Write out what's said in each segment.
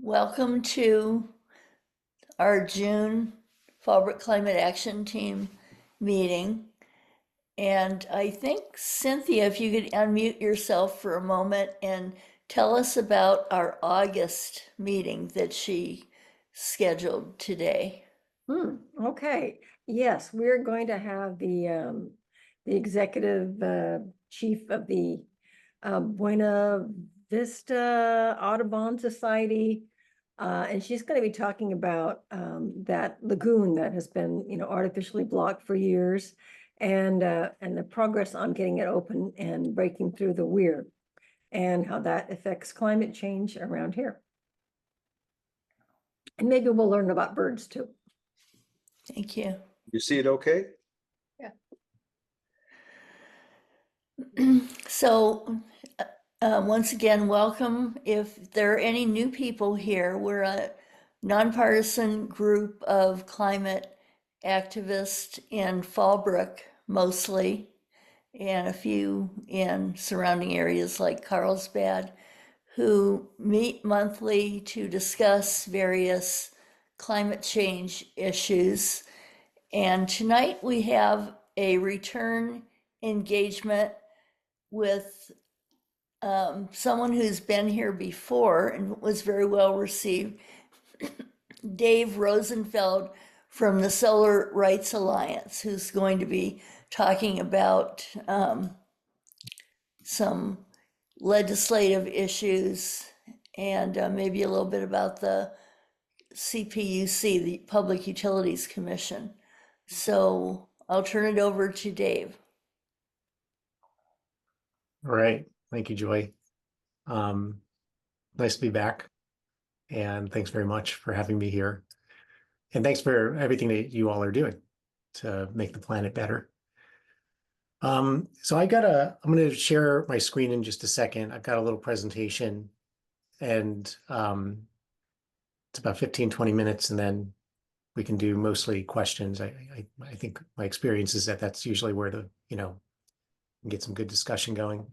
Welcome to our June Fallbrook Climate Action Team meeting. And I think, Cynthia, if you could unmute yourself for a moment and tell us about our August meeting that she scheduled today. Okay. Yes, we're going to have the executive chief of the Buena Vista Audubon Society, and she's going to be talking about that lagoon that has been, artificially blocked for years, and the progress on getting it open and breaking through the weir, and how that affects climate change around here. And maybe we'll learn about birds too. Thank you. You see it okay? So, once again, welcome. If there are any new people here, we're a nonpartisan group of climate activists in Fallbrook mostly, and a few in surrounding areas like Carlsbad, who meet monthly to discuss various climate change issues. And tonight we have a return engagement with someone who's been here before and was very well received, Dave Rosenfeld from the Solar Rights Alliance, who's going to be talking about some legislative issues and maybe a little bit about the CPUC, the Public Utilities Commission. So I'll turn it over to Dave. All right. Thank you, Joy. Nice to be back. And thanks very much for having me here. And thanks for everything that you all are doing to make the planet better. So I'm going to share my screen in just a second. I've got a little presentation and it's about 15, 20 minutes, and then we can do mostly questions. I think my experience is that that's usually where get some good discussion going.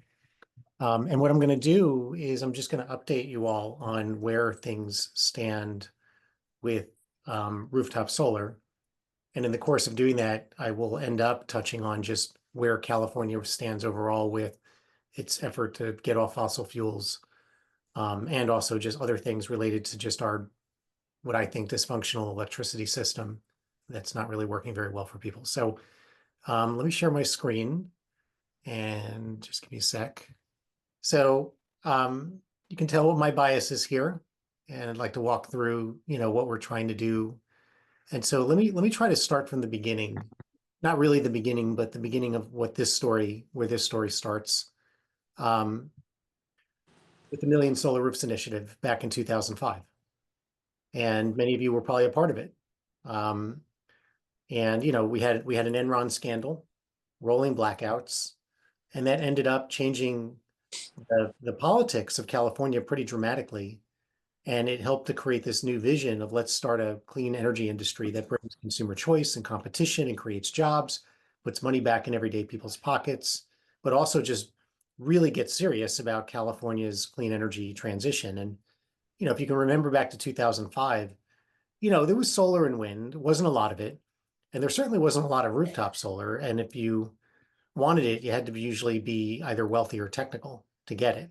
And what I'm going to do is I'm just going to update you all on where things stand with rooftop solar. And in the course of doing that, I will end up touching on just where California stands overall with its effort to get off fossil fuels, and also just other things related to just what I think dysfunctional electricity system that's not really working very well for people. So let me share my screen and just give me a sec. So you can tell what my bias is here, and I'd like to walk through, what we're trying to do. And so let me try to start from the beginning, not really the beginning, but the beginning of where this story starts, with the Million Solar Roofs Initiative back in 2005. And many of you were probably a part of it. And we had an Enron scandal, rolling blackouts, and that ended up changing the politics of California pretty dramatically. And it helped to create this new vision of let's start a clean energy industry that brings consumer choice and competition and creates jobs, puts money back in everyday people's pockets, but also just really gets serious about California's clean energy transition. And, if you can remember back to 2005, there was solar and wind, wasn't a lot of it. And there certainly wasn't a lot of rooftop solar. And if you wanted it, you had to usually be either wealthy or technical to get it.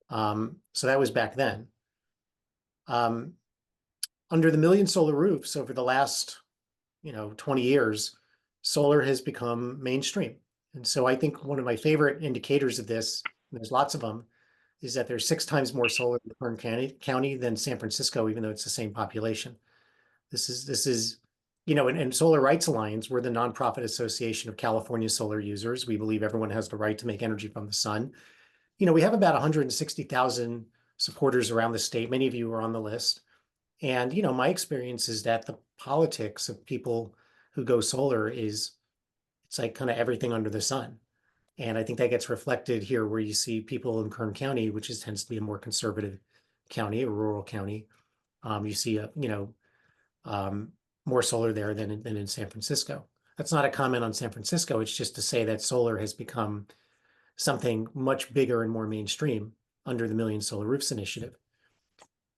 So that was back then. Under the Million Solar Roofs over the last, 20 years, solar has become mainstream. And so I think one of my favorite indicators of this, and there's lots of them, is that there's 6 times more solar in Kern County than San Francisco, even though it's the same population. This is, and Solar Rights Alliance, we're the nonprofit association of California solar users. We believe everyone has the right to make energy from the sun. We have about 160,000 supporters around the state. Many of you are on the list. And, my experience is that the politics of people who go solar it's like kind of everything under the sun. And I think that gets reflected here where you see people in Kern County, which tends to be a more conservative county, a rural county. You see, more solar there than in San Francisco. That's not a comment on San Francisco. It's just to say that solar has become something much bigger and more mainstream under the Million Solar Roofs Initiative.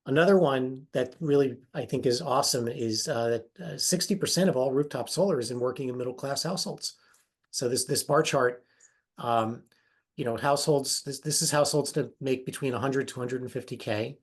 Another one that really I think is awesome is that 60% of all rooftop solar is in working and middle class households. So this bar chart, um, households, this is households that make between 100 to 150K.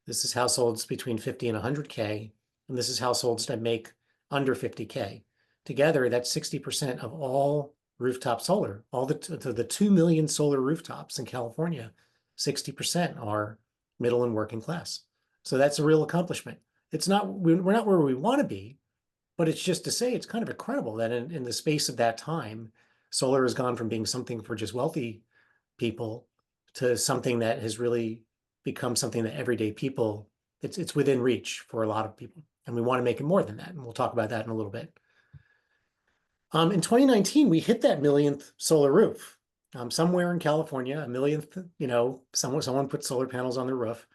This is households between 50 and 100K, and this is households that make under 50K. Together, that's 60% of all rooftop solar. All the 2 million solar rooftops in California, 60% are middle and working class. So that's a real accomplishment. It's not, we're not where we want to be, but it's just to say it's kind of incredible that in the space of that time, solar has gone from being something for just wealthy people to something that has really become something that everyday people, it's within reach for a lot of people. And we want to make it more than that. And we'll talk about that in a little bit. In 2019, we hit that millionth solar roof. Somewhere in California, a millionth, someone put solar panels on their roof.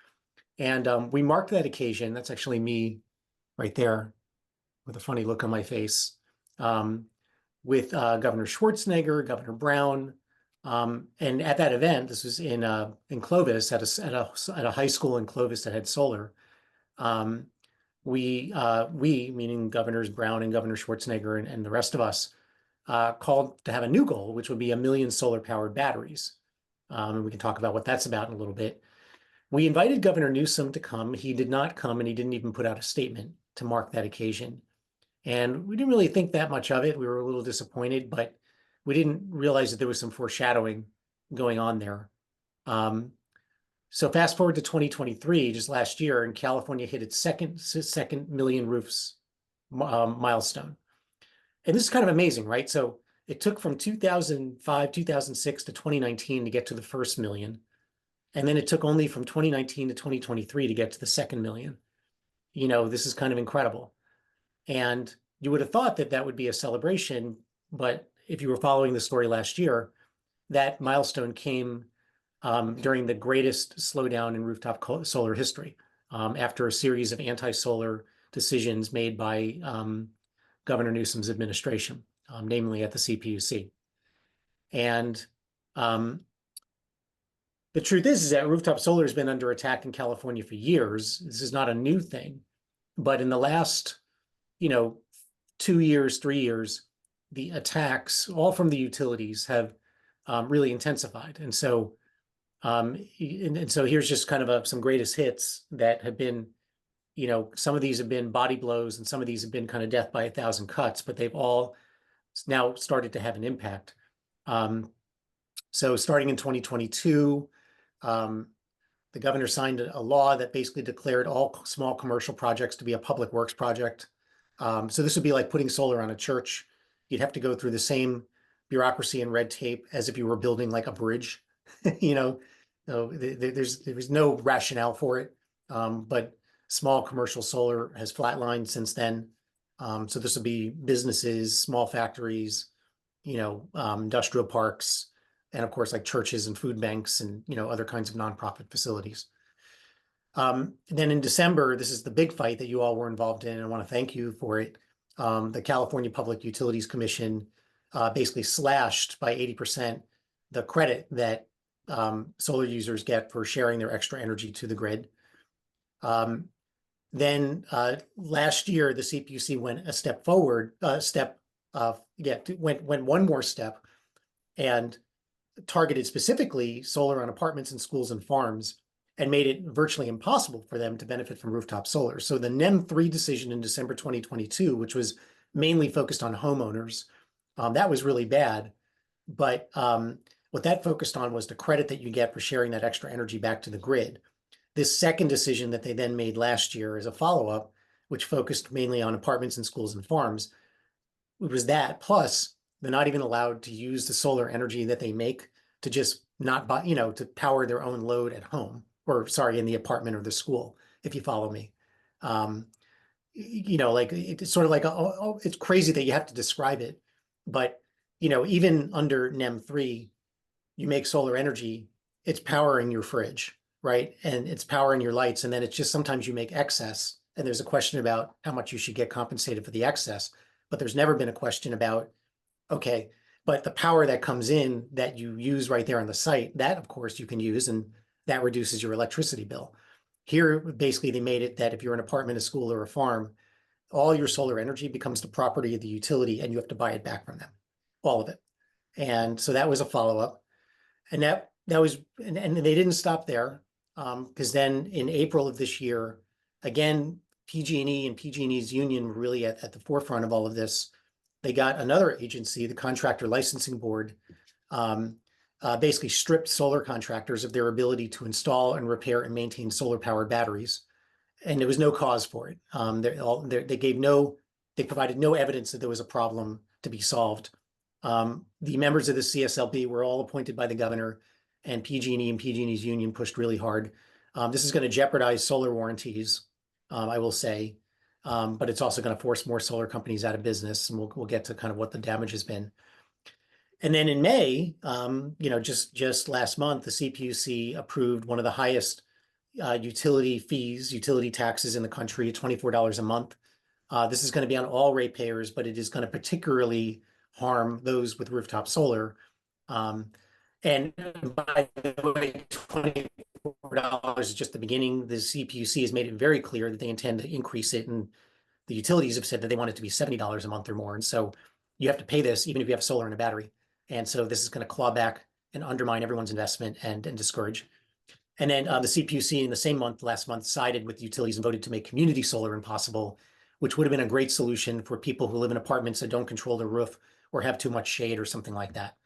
And we marked that occasion. That's actually me right there with a funny look on my face, with Governor Schwarzenegger, Governor Brown. And at that event, this was in Clovis, at a high school in Clovis that had solar. We, meaning Governors Brown and Governor Schwarzenegger and the rest of us, called to have a new goal, which would be 1 million solar powered batteries. And we can talk about what that's about in a little bit. We invited Governor Newsom to come. He did not come, and he didn't even put out a statement to mark that occasion. And we didn't really think that much of it. We were a little disappointed, but we didn't realize that there was some foreshadowing going on there. So fast forward to 2023, just last year, and California hit its second million roofs milestone. And this is kind of amazing, right? So it took from 2005, 2006 to 2019 to get to the first million. And then it took only from 2019 to 2023 to get to the 2nd million. This is kind of incredible. And you would have thought that that would be a celebration, but if you were following the story last year, that milestone came during the greatest slowdown in rooftop solar history, after a series of anti-solar decisions made by Governor Newsom's administration, namely at the CPUC. And the truth is that rooftop solar has been under attack in California for years. This is not a new thing, but in the last, 2 years, 3 years, the attacks, all from the utilities, have really intensified. And so, so here's just kind of some greatest hits that have been, some of these have been body blows and some of these have been kind of death by 1,000 cuts, but they've all now started to have an impact. So starting in 2022, the governor signed a law that basically declared all small commercial projects to be a public works project. So this would be like putting solar on a church. You'd have to go through the same bureaucracy and red tape as if you were building like a bridge. So there's no rationale for it. But small commercial solar has flatlined since then. So this will be businesses, small factories, industrial parks, and of course, like churches and food banks and, other kinds of nonprofit facilities. Then in December, this is the big fight that you all were involved in, and I want to thank you for it. The California Public Utilities Commission basically slashed by 80% the credit that solar users get for sharing their extra energy to the grid. Then last year, the CPUC went a step forward, went one more step and targeted specifically solar on apartments and schools and farms and made it virtually impossible for them to benefit from rooftop solar. So the NEM 3 decision in December 2022, which was mainly focused on homeowners, that was really bad. But what that focused on was the credit that you get for sharing that extra energy back to the grid. This second decision that they then made last year as a follow-up, which focused mainly on apartments and schools and farms, it was that. Plus, they're not even allowed to use the solar energy that they make to just not buy, to power their own load at home, or sorry, in the apartment or the school, if you follow me. Like it's sort of like, it's crazy that you have to describe it. But, even under NEM 3, you make solar energy, it's powering your fridge, right? And it's powering your lights. And then it's just sometimes you make excess. And there's a question about how much you should get compensated for the excess. But there's never been a question about, okay, but the power that comes in that you use right there on the site, that of course you can use, and that reduces your electricity bill. Here, basically, they made it that if you're an apartment, a school, or a farm, all your solar energy becomes the property of the utility and you have to buy it back from them, all of it. And so that was a follow-up. And that was, and they didn't stop there, because then in April of this year, again, PG&E and PG&E's union were really at the forefront of all of this. They got another agency, the Contractor Licensing Board, basically stripped solar contractors of their ability to install and repair and maintain solar powered batteries. And there was no cause for it. They provided no evidence that there was a problem to be solved. The members of the CSLB were all appointed by the governor, and PG&E and PG&E's union pushed really hard. This is going to jeopardize solar warranties, I will say, but it's also going to force more solar companies out of business, and we'll get to kind of what the damage has been. And then in May, just last month, the CPUC approved one of the highest utility taxes in the country at $24 a month. This is going to be on all ratepayers, but it is going to particularly harm those with rooftop solar. And by the way, $24 is just the beginning. The CPUC has made it very clear that they intend to increase it, and the utilities have said that they want it to be $70 a month or more. And so you have to pay this even if you have solar and a battery. And so this is going to claw back and undermine everyone's investment and discourage. And then the CPUC in the same month, last month, sided with utilities and voted to make community solar impossible, which would have been a great solution for people who live in apartments that don't control their roof or have too much shade or something like that.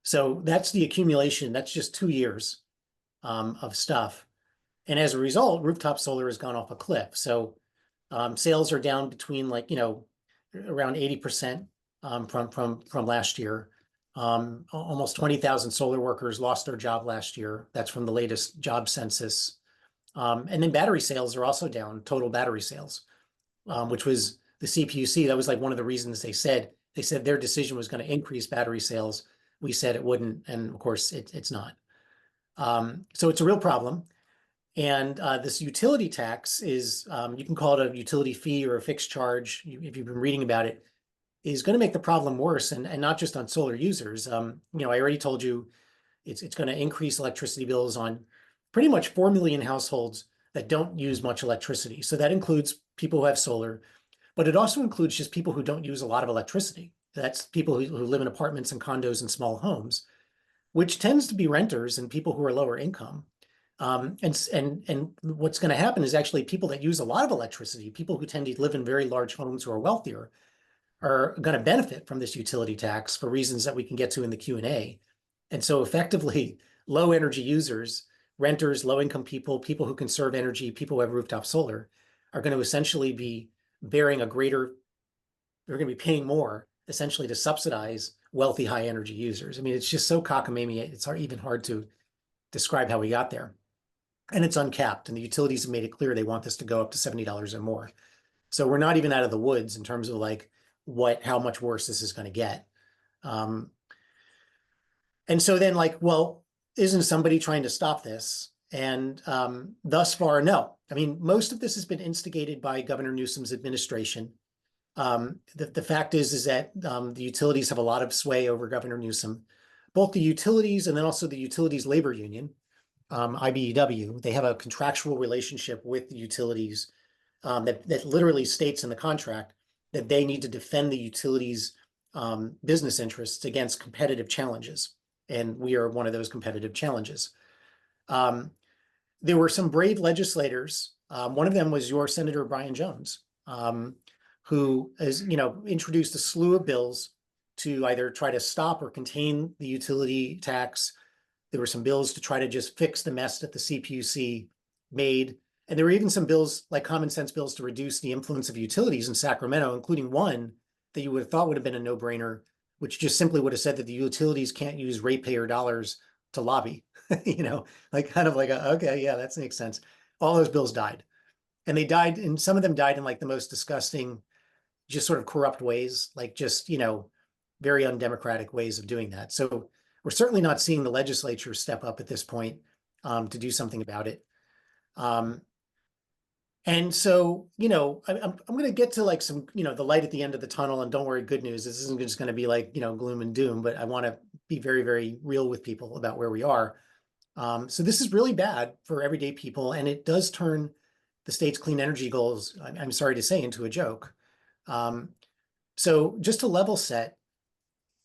So that's the accumulation. That's just 2 years of stuff. And as a result, rooftop solar has gone off a cliff. So sales are down between around 80% from last year. Almost 20,000 solar workers lost their job last year. That's from the latest job census. And then battery sales are also down, total battery sales, which was the CPUC. That was like one of the reasons they said their decision was going to increase battery sales. We said it wouldn't. And of course, it's not. So it's a real problem. And this utility tax is, you can call it a utility fee or a fixed charge, if you've been reading about it, is going to make the problem worse, and not just on solar users. I already told you it's going to increase electricity bills on pretty much 4 million households that don't use much electricity. So that includes people who have solar, but it also includes just people who don't use a lot of electricity. That's people who live in apartments and condos and small homes, which tends to be renters and people who are lower income. And what's going to happen is actually people that use a lot of electricity, people who tend to live in very large homes who are wealthier, are going to benefit from this utility tax for reasons that we can get to in the Q&A. And so effectively, low energy users, renters, low income people, people who conserve energy, people who have rooftop solar, are going to essentially be bearing they're going to be paying more essentially to subsidize wealthy high energy users. I mean, it's just so cockamamie, it's even hard to describe how we got there. And it's uncapped, and the utilities have made it clear they want this to go up to $70 or more. So we're not even out of the woods in terms of how much worse this is going to get. And so then well, isn't somebody trying to stop this? And thus far, no. I mean, most of this has been instigated by Governor Newsom's administration. The fact is that the utilities have a lot of sway over Governor Newsom, both the utilities and then also the utilities labor union, IBEW. They have a contractual relationship with the utilities that literally states in the contract that they need to defend the utilities' business interests against competitive challenges. And we are one of those competitive challenges. There were some brave legislators. One of them was your Senator Brian Jones, who has introduced a slew of bills to either try to stop or contain the utility tax. There were some bills to try to just fix the mess that the CPUC made. And there were even some bills, like common sense bills, to reduce the influence of utilities in Sacramento, including one that you would have thought would have been a no-brainer, which just simply would have said that the utilities can't use ratepayer dollars to lobby. Okay, yeah, that makes sense. All those bills died. And they died, and some of them died in the most disgusting, just sort of corrupt ways, very undemocratic ways of doing that. So we're certainly not seeing the legislature step up at this point to do something about it. And so, I'm going to get to some, the light at the end of the tunnel, and don't worry, good news. This isn't just going to be gloom and doom, but I want to be very, very real with people about where we are. So this is really bad for everyday people, and it does turn the state's clean energy goals, I'm sorry to say, into a joke. So just to level set,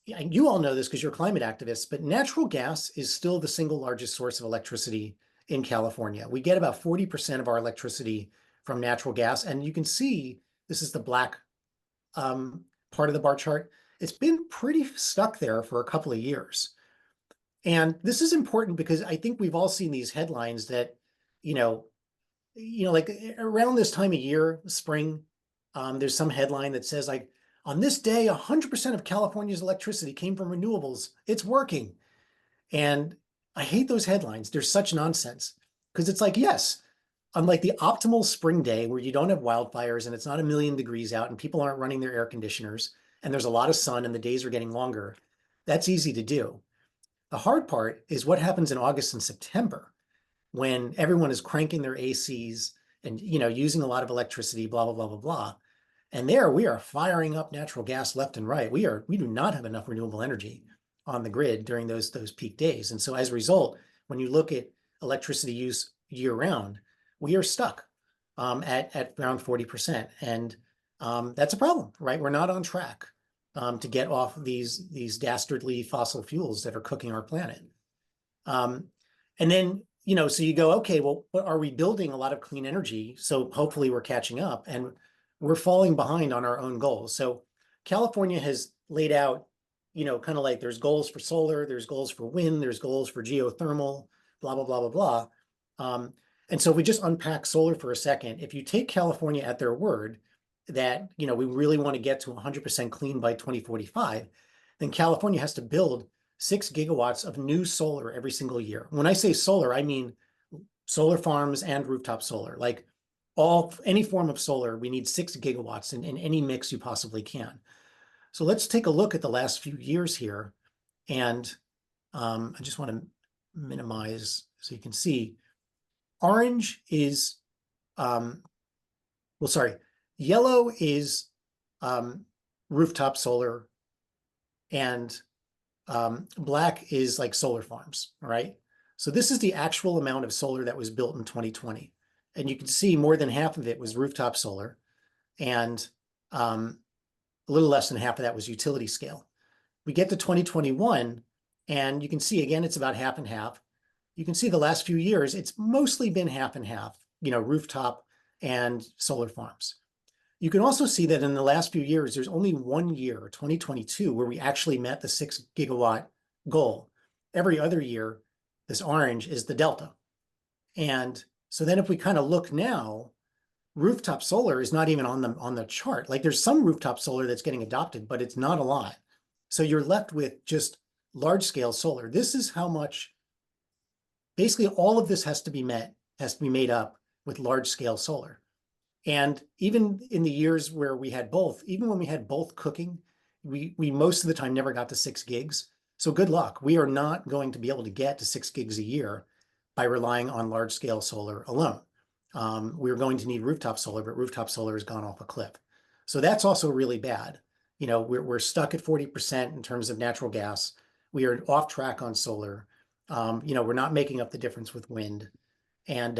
you all know this because you're climate activists, but natural gas is still the single largest source of electricity in California. We get about 40% of our electricity from natural gas. And you can see, this is the black part of the bar chart. It's been pretty stuck there for a couple of years. And this is important because I think we've all seen these headlines that, like around this time of year, spring, there's some headline that says like, on this day, 100% of California's electricity came from renewables. It's working. And I hate those headlines. They're such nonsense because it's like, yes, on like the optimal spring day where you don't have wildfires and it's not 1,000,000 degrees out and people aren't running their air conditioners and there's a lot of sun and the days are getting longer, that's easy to do. The hard part is what happens in August and September when everyone is cranking their ACs and using a lot of electricity, blah, blah, blah, blah, blah. And there we are firing up natural gas left and right. We do not have enough renewable energy on the grid during those peak days. And so as a result, when you look at electricity use year round, we are stuck at around 40%. And that's a problem, right? We're not on track to get off these dastardly fossil fuels that are cooking our planet. And then, so you go, okay, well, are we building a lot of clean energy? So hopefully we're catching up. And we're falling behind on our own goals. So California has laid out, kind of like there's goals for solar, there's goals for wind, there's goals for geothermal, blah, blah, blah, blah, blah. And so if we just unpack solar for a second, if you take California at their word that, we really want to get to 100% clean by 2045, then California has to build 6 gigawatts of new solar every single year. When I say solar, I mean solar farms and rooftop solar, like any form of solar, we need 6 gigawatts in any mix you possibly can. So let's take a look at the last few years here. And I just want to minimize so you can see. Orange is, yellow is rooftop solar, and black is like solar farms, all right? So this is the actual amount of solar that was built in 2020. And you can see more than half of it was rooftop solar, and a little less than half of that was utility scale. We get to 2021, and you can see, again, it's about half and half. You can see the last few years, it's mostly been half and half, rooftop and solar farms. You can also see that in the last few years, there's only 1 year, 2022, where we actually met the 6 gigawatt goal. Every other year, this orange is the delta. And so then if we kind of look now, rooftop solar is not even on the chart. Like there's some rooftop solar that's getting adopted, but it's not a lot. So you're left with just large scale solar. This is how much, basically all of this has to be made up with large scale solar. And even in the years where we had both, even when we had both cooking, we most of the time never got to 6 gigs. So good luck. We are not going to be able to get to 6 gigs a year by relying on large scale solar alone. We're going to need rooftop solar, but rooftop solar has gone off a cliff. So that's also really bad. We're stuck at 40% in terms of natural gas. We are off track on solar. We're not making up the difference with wind. And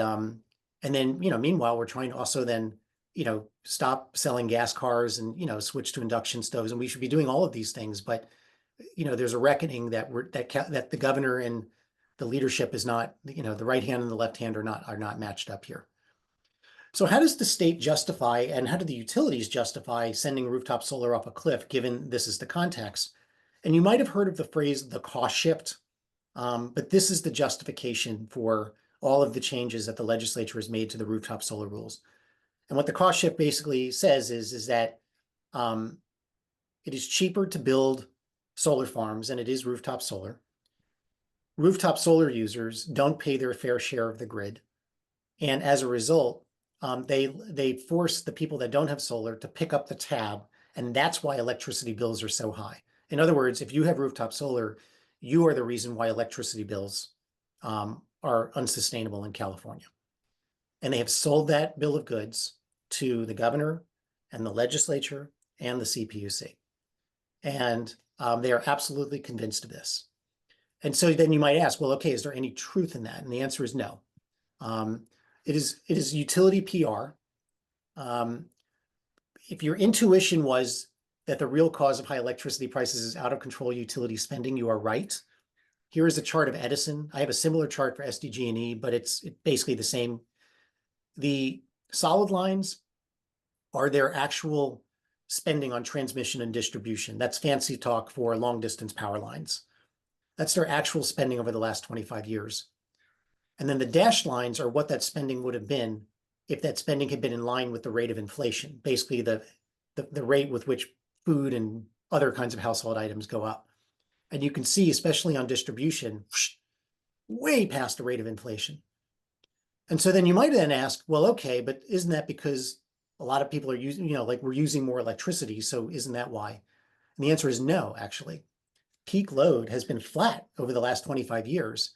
then, meanwhile, we're trying to also then, stop selling gas cars and, switch to induction stoves. And we should be doing all of these things. But, there's a reckoning that that the governor and the leadership is not, the right hand and the left hand are not matched up here. So how does the state justify, and how do the utilities justify sending rooftop solar off a cliff, given this is the context? And you might have heard of the phrase, the cost shift, but this is the justification for all of the changes that the legislature has made to the rooftop solar rules. And what the cost shift basically says is that it is cheaper to build solar farms than it is rooftop solar. Rooftop solar users don't pay their fair share of the grid. And as a result, they force the people that don't have solar to pick up the tab. And that's why electricity bills are so high. In other words, if you have rooftop solar, you are the reason why electricity bills are unsustainable in California. And they have sold that bill of goods to the governor and the legislature and the CPUC. And they are absolutely convinced of this. And so then you might ask, well, okay, is there any truth in that? And the answer is no. It is utility PR. If your intuition was that the real cause of high electricity prices is out of control utility spending, you are right. Here is a chart of Edison. I have a similar chart for SDG&E, but it's basically the same. The solid lines are their actual spending on transmission and distribution. That's fancy talk for long distance power lines. That's their actual spending over the last 25 years. And then the dashed lines are what that spending would have been if that spending had been in line with the rate of inflation, basically the rate with which food and other kinds of household items go up. And you can see, especially on distribution, way past the rate of inflation. And so then you might then ask, well, okay, but isn't that because a lot of people are using, like we're using more electricity, so isn't that why? And the answer is no, actually. Peak load has been flat over the last 25 years,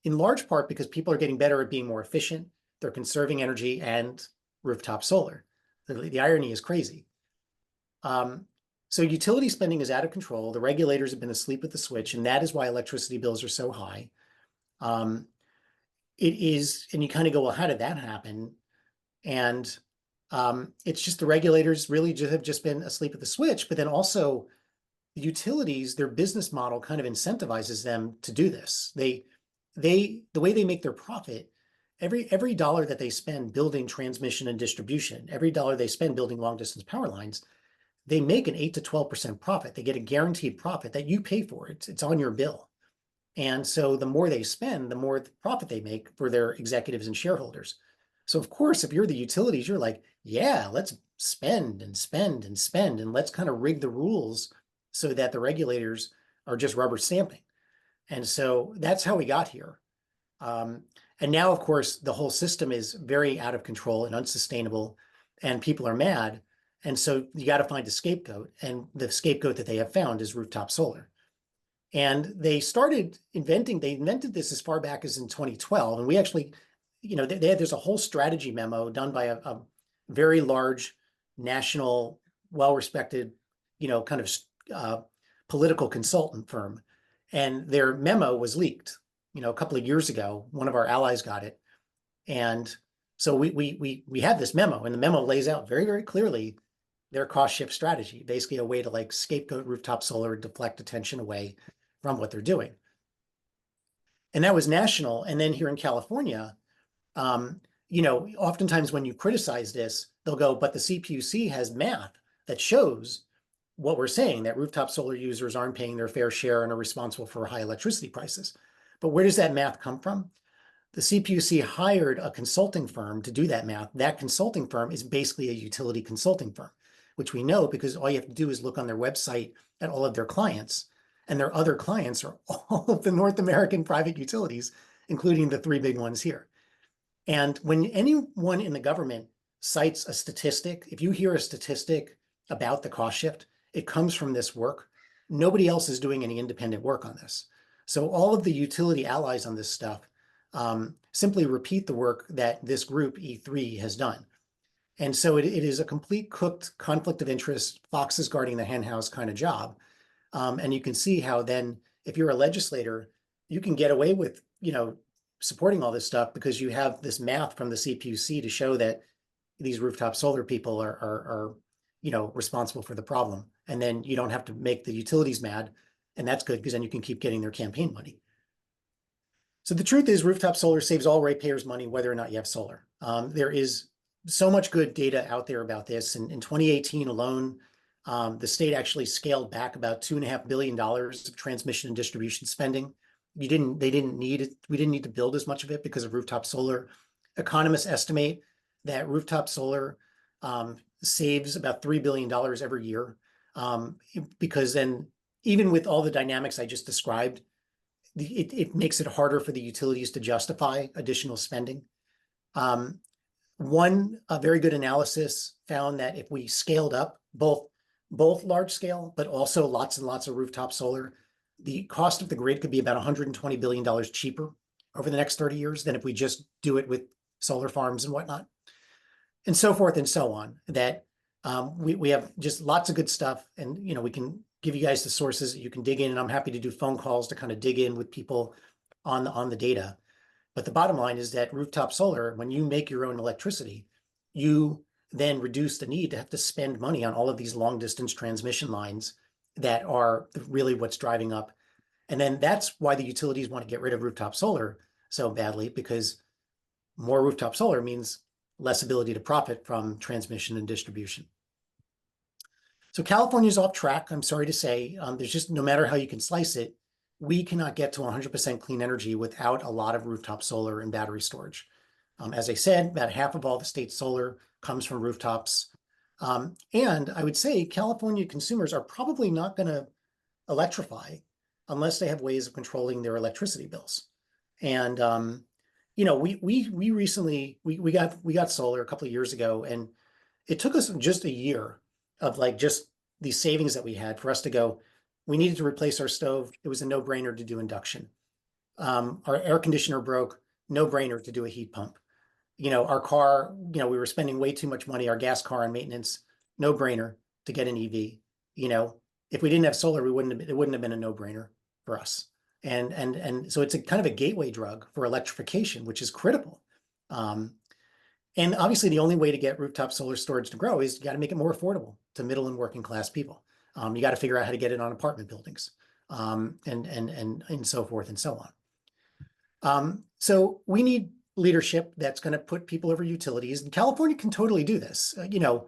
in large part because people are getting better at being more efficient, they're conserving energy, and rooftop solar. The irony is crazy. So utility spending is out of control. The regulators have been asleep at the switch, and that is why electricity bills are so high. It is, and you kind of go, well, how did that happen? And it's just the regulators really have just been asleep at the switch, but then also the utilities, their business model kind of incentivizes them to do this. The way they make their profit, every dollar that they spend building transmission and distribution, every dollar they spend building long distance power lines, they make an 8 to 12% profit. They get a guaranteed profit that you pay for. It's on your bill. And so the more they spend, the more profit they make for their executives and shareholders. So of course, if you're the utilities, you're like, yeah, let's spend and spend and spend, and let's kind of rig the rules so that the regulators are just rubber stamping. And so that's how we got here. And now, of course, the whole system is very out of control and unsustainable, and people are mad. And so you got to find a scapegoat. And the scapegoat that they have found is rooftop solar. And they invented this as far back as in 2012. And we actually, there's a whole strategy memo done by a very large national, well-respected, kind of political consultant firm. And their memo was leaked, a couple of years ago. One of our allies got it. And so we have this memo, and the memo lays out very, very clearly their cost shift strategy, basically a way to like scapegoat rooftop solar, deflect attention away from what they're doing. And that was national. And then here in California, oftentimes when you criticize this, they'll go, but the CPUC has math that shows what we're saying, that rooftop solar users aren't paying their fair share and are responsible for high electricity prices. But where does that math come from? The CPUC hired a consulting firm to do that math. That consulting firm is basically a utility consulting firm, which we know because all you have to do is look on their website at all of their clients. And their other clients are all of the North American private utilities, including the three big ones here. And when anyone in the government cites a statistic, if you hear a statistic about the cost shift, it comes from this work. Nobody else is doing any independent work on this. So all of the utility allies on this stuff simply repeat the work that this group, E3, has done. And so it is a complete cooked conflict of interest, foxes guarding the henhouse kind of job. And you can see how then, if you're a legislator, you can get away with, supporting all this stuff because you have this math from the CPUC to show that these rooftop solar people are responsible for the problem. And then you don't have to make the utilities mad. And that's good because then you can keep getting their campaign money. So the truth is rooftop solar saves all ratepayers money, whether or not you have solar. There is so much good data out there about this. And in 2018 alone, the state actually scaled back about $2.5 billion of transmission and distribution spending. We didn't need to build as much of it because of rooftop solar. Economists estimate that rooftop solar saves about $3 billion every year, because then even with all the dynamics I just described, it makes it harder for the utilities to justify additional spending. One very good analysis found that if we scaled up both large scale, but also lots and lots of rooftop solar, the cost of the grid could be about $120 billion cheaper over the next 30 years than if we just do it with solar farms and whatnot, and so forth and so on. That we have just lots of good stuff, and we can give you guys the sources that you can dig in, and I'm happy to do phone calls to kind of dig in with people on the data. But the bottom line is that rooftop solar, when you make your own electricity, you then reduce the need to have to spend money on all of these long distance transmission lines that are really what's driving up. And then that's why the utilities want to get rid of rooftop solar so badly, because more rooftop solar means less ability to profit from transmission and distribution. So California's off track, I'm sorry to say. There's just, no matter how you can slice it, we cannot get to 100% clean energy without a lot of rooftop solar and battery storage. As I said, about half of all the state's solar comes from rooftops. And I would say California consumers are probably not going to electrify unless they have ways of controlling their electricity bills. And you know, we recently got solar a couple of years ago, and it took us just a year of like just these savings that we had for us to go. We needed to replace our stove. It was a no-brainer to do induction. Our air conditioner broke, no-brainer to do a heat pump. You know, our car, you know, we were spending way too much money, our gas car on maintenance, no-brainer to get an EV. You know, if we didn't have solar, it wouldn't have been a no-brainer for us. And so it's a kind of a gateway drug for electrification, which is critical. And obviously the only way to get rooftop solar storage to grow is you got to make it more affordable to middle and working class people. You got to figure out how to get it on apartment buildings, and so forth and so on. So we need leadership that's going to put people over utilities, and California can totally do this. You know,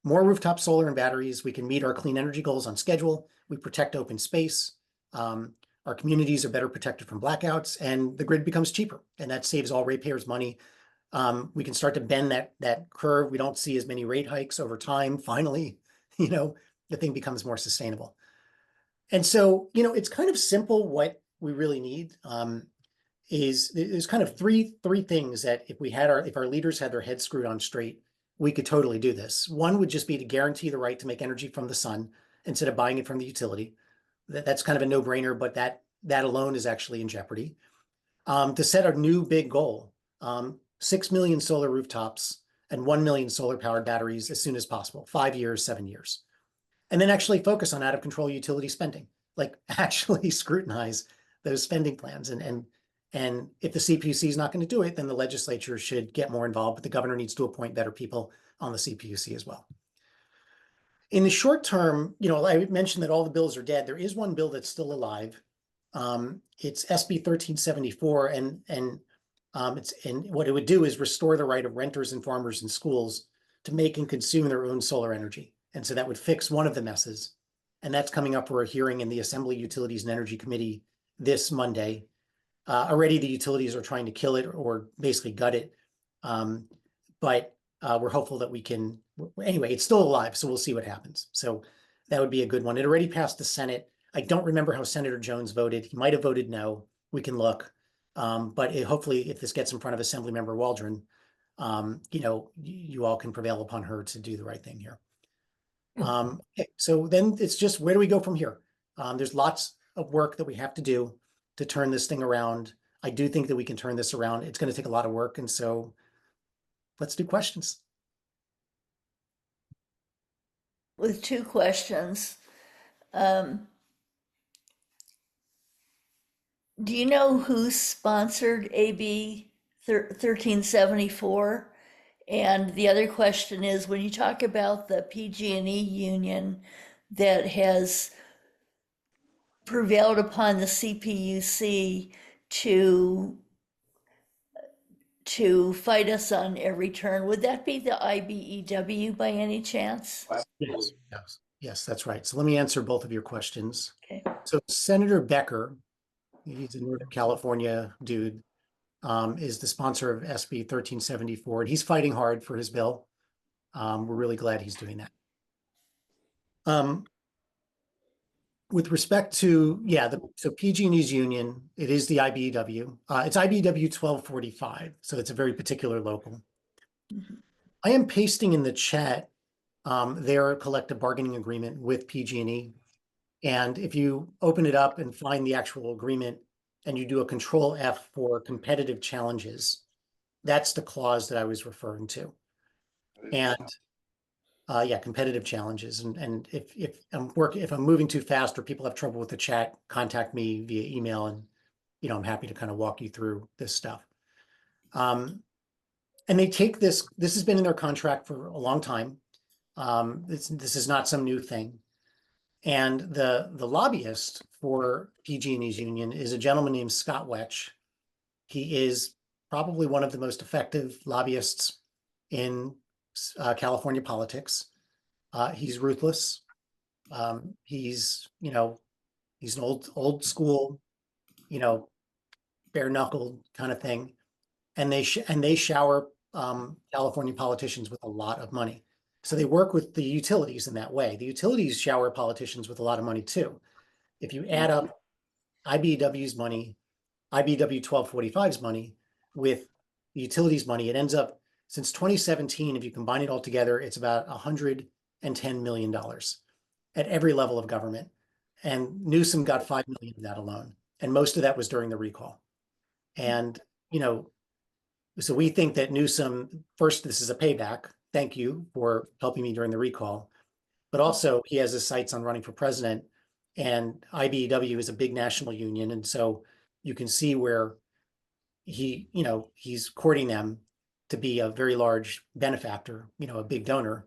more rooftop solar and batteries, we can meet our clean energy goals on schedule. We protect open space. Our communities are better protected from blackouts, and the grid becomes cheaper, and that saves all ratepayers money. We can start to bend that curve. We don't see as many rate hikes over time. Finally, you know, the thing becomes more sustainable. And so, you know, it's kind of simple. What we really need is there's kind of three things that if our leaders had their heads screwed on straight, we could totally do this. One would just be to guarantee the right to make energy from the sun instead of buying it from the utility. That's kind of a no-brainer, but that alone is actually in jeopardy. To set a new big goal, 6 million solar rooftops and 1 million solar powered batteries as soon as possible, 5 years, 7 years. And then actually focus on out of control utility spending, like actually scrutinize those spending plans. And if the CPUC is not going to do it, then the legislature should get more involved, but the governor needs to appoint better people on the CPUC as well. In the short term, you know, I mentioned that all the bills are dead. There is one bill that's still alive. It's SB 1374, and what it would do is restore the right of renters and farmers in schools to make and consume their own solar energy. And so that would fix one of the messes. And that's coming up for a hearing in the Assembly Utilities and Energy Committee this Monday. Already the utilities are trying to kill it or basically gut it. But we're hopeful that we can, anyway, it's still alive, so we'll see what happens. So that would be a good one. It already passed the Senate. I don't remember how Senator Jones voted. He might have voted no. We can look. But hopefully, if this gets in front of Assemblymember Waldron, you know, you all can prevail upon her to do the right thing here. Okay, so then it's just, where do we go from here? There's lots of work that we have to do to turn this thing around. I do think that we can turn this around. It's going to take a lot of work. And so let's do questions. With two questions. Do you know who sponsored AB 1374? And the other question is, when you talk about the PG&E union that has prevailed upon the CPUC to fight us on every turn, would that be the IBEW by any chance? Yes, that's right. So let me answer both of your questions. Okay. So Senator Becker, he's a Northern California dude, is the sponsor of SB 1374, and he's fighting hard for his bill. We're really glad he's doing that. With respect to, so PG&E's union, it is the IBEW. It's IBEW 1245, so it's a very particular local. Mm-hmm. I am pasting in the chat their collective bargaining agreement with PG&E. And if you open it up and find the actual agreement and you do a Control F for competitive challenges, that's the clause that I was referring to. And Yeah, competitive challenges. And if I'm moving too fast or people have trouble with the chat, contact me via email, and I'm happy to kind of walk you through this stuff. And they take this has been in their contract for a long time. This is not some new thing. And the lobbyist for PG&E's union is a gentleman named Scott Wetch. He is probably one of the most effective lobbyists in California politics. He's ruthless. He's an old school, bare knuckled kind of thing. And they shower California politicians with a lot of money. So they work with the utilities in that way. The utilities shower politicians with a lot of money too. If you add up IBEW's money, IBEW 1245's money with the utilities money, it ends up, since 2017, if you combine it all together, it's about $110 million at every level of government. And Newsom got $5 million of that alone. And most of that was during the recall. And, so we think that Newsom, first, this is a payback. Thank you for helping me during the recall. But also, he has his sights on running for president. And IBEW is a big national union. And so you can see where he's courting them to be a very large benefactor, a big donor.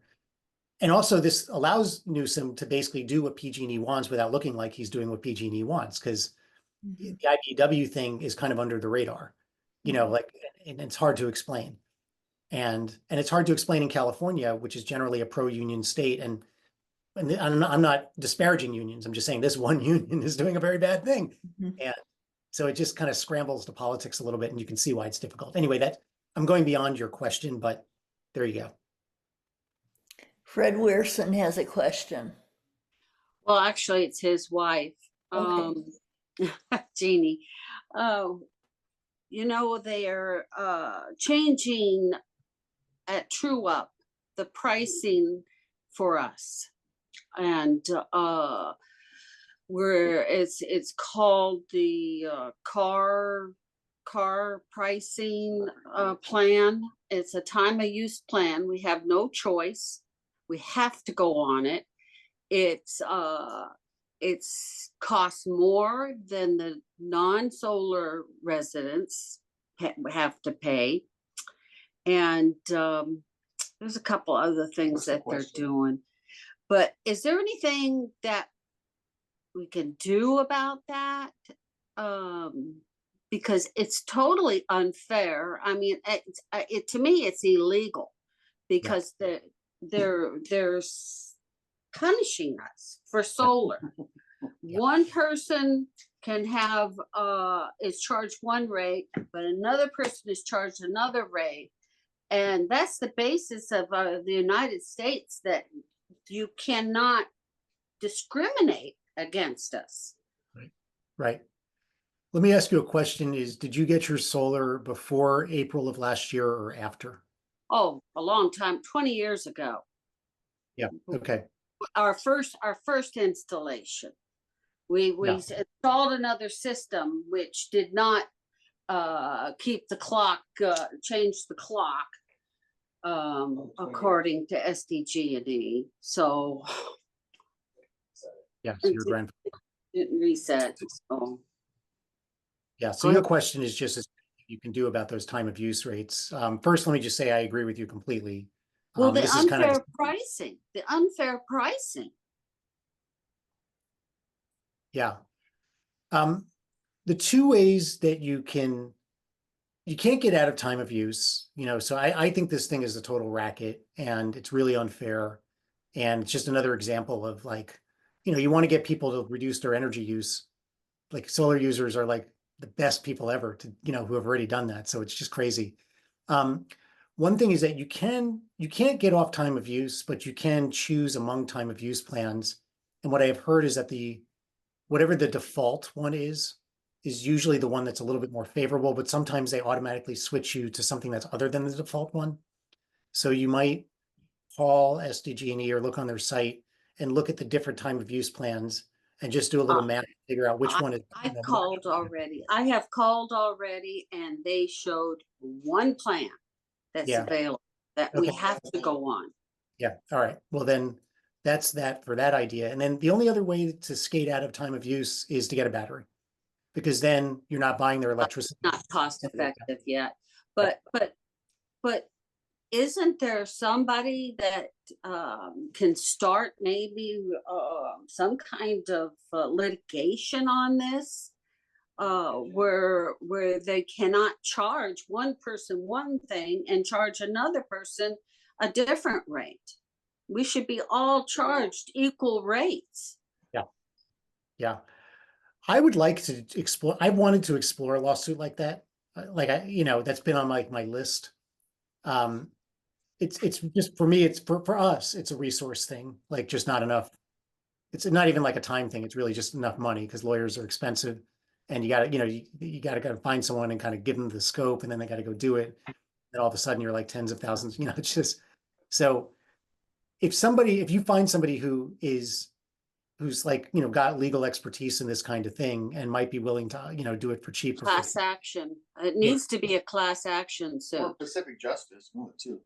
And also, this allows Newsom to basically do what PG&E wants without looking like he's doing what PG&E wants, because the IBEW thing is kind of under the radar, and it's hard to explain. And it's hard to explain in California, which is generally a pro-union state. And I'm not disparaging unions. I'm just saying this one union is doing a very bad thing. And so it just kind of scrambles the politics a little bit, and you can see why it's difficult. Anyway, I'm going beyond your question, but there you go. Fred Weirson has a question. Well, actually, it's his wife, Okay. Jeannie. They are changing at True Up the pricing for us, and it's called the car pricing plan. It's a time of use plan. We have no choice. We have to go on it. It's costs more than the non-solar residents have to pay. And there's a couple other things that they're doing. But is there anything that we can do about that? Because it's totally unfair. I mean, to me, it's illegal, because they're punishing us for solar. One person can have is charged one rate, but another person is charged another rate. And that's the basis of the United States, that you cannot discriminate against us. Right. Let me ask you a question. Did you get your solar before April of last year or after? Oh, a long time, 20 years ago. Yeah. Okay. Our first installation. We installed another system which did not keep the clock, change the clock according to SDG&E. So yeah, so your grandfather didn't reset. So yeah, so your question is just as you can do about those time of use rates. First, let me just say I agree with you completely. Well, the unfair pricing. Yeah. The two ways that you can't get out of time of use, so I think this thing is a total racket, and it's really unfair. And it's just another example of, like, you want to get people to reduce their energy use. Like, solar users are like the best people ever to, who have already done that. So it's just crazy. One thing is that you can't get off time of use, but you can choose among time of use plans. And what I have heard is that whatever the default one is usually the one that's a little bit more favorable, but sometimes they automatically switch you to something that's other than the default one. So you might call SDG&E or look on their site and look at the different time of use plans and just do a little math to figure out which one is. I called already. I have called already, and they showed one plan that's available that we have to go on. Yeah, all right. Well, then that's that for that idea. And then the only other way to skate out of time of use is to get a battery. Because then you're not buying their electricity. Not cost effective yet, but isn't there somebody that can start maybe some kind of litigation on this? Where they cannot charge one person one thing and charge another person a different rate. We should be all charged equal rates. Yeah. Yeah. I would like to explore, I wanted to explore a lawsuit like that. Like that's been on my list. It's just for me, it's for us, it's a resource thing, like just not enough. It's not even like a time thing. It's really just enough money because lawyers are expensive and you gotta, you gotta find someone and kind of give them the scope and then they gotta go do it. And all of a sudden you're like tens of thousands, it's just, so if you find somebody who's like, got legal expertise in this kind of thing and might be willing to, do it for cheap. Class action. It needs to be a class action Or suit. Pacific Justice, one of the two.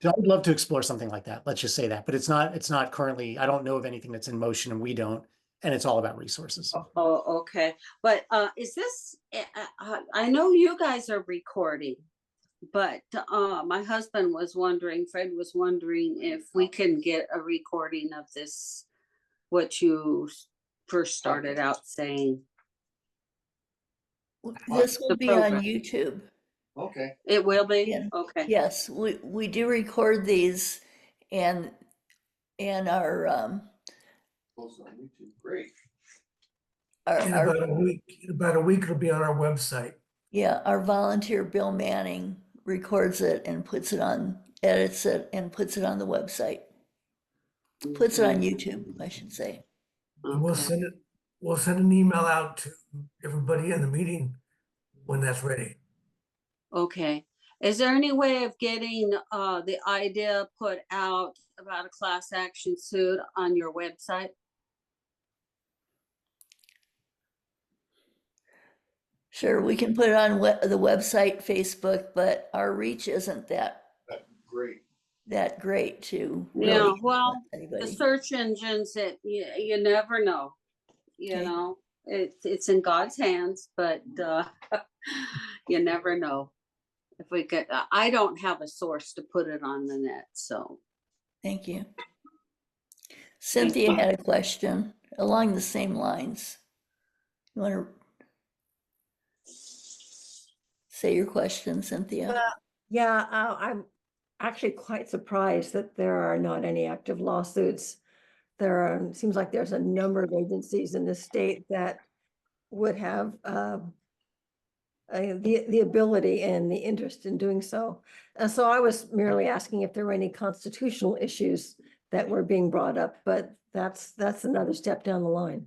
So I would love to explore something like that. Let's just say that, but it's not currently, I don't know of anything that's in motion and we don't, and it's all about resources. Oh, okay. But is this, I know you guys are recording, but my husband was wondering, Fred was wondering if we can get a recording of this, what you first started out saying. This will The be on program. YouTube. Okay. It will be? Yeah. Okay. Yes, we do record these and our Post on YouTube. Great. In about a week, it'll be on our website. yeah, our volunteer Bill Manning records it and edits it and puts it on the website. Puts it on YouTube, I should say. And we'll Okay. send an email out to everybody in the meeting when that's ready. Okay. Is there any way of getting the idea put out about a class action suit on your website? Sure, we can put it on the website, Facebook, but our reach isn't that Great. great to Yeah, really well, influence the anybody. search engines, you never know. Okay. It's in God's hands, but you never know. If we could, I don't have a source to put it on the net, so. Thank you. Cynthia had a question along the same lines. You want to say your question, Cynthia? Yeah, I'm actually quite surprised that there are not any active lawsuits. Seems like there's a number of agencies in the state that would have the ability and the interest in doing so. So I was merely asking if there were any constitutional issues that were being brought up, but that's another step down the line.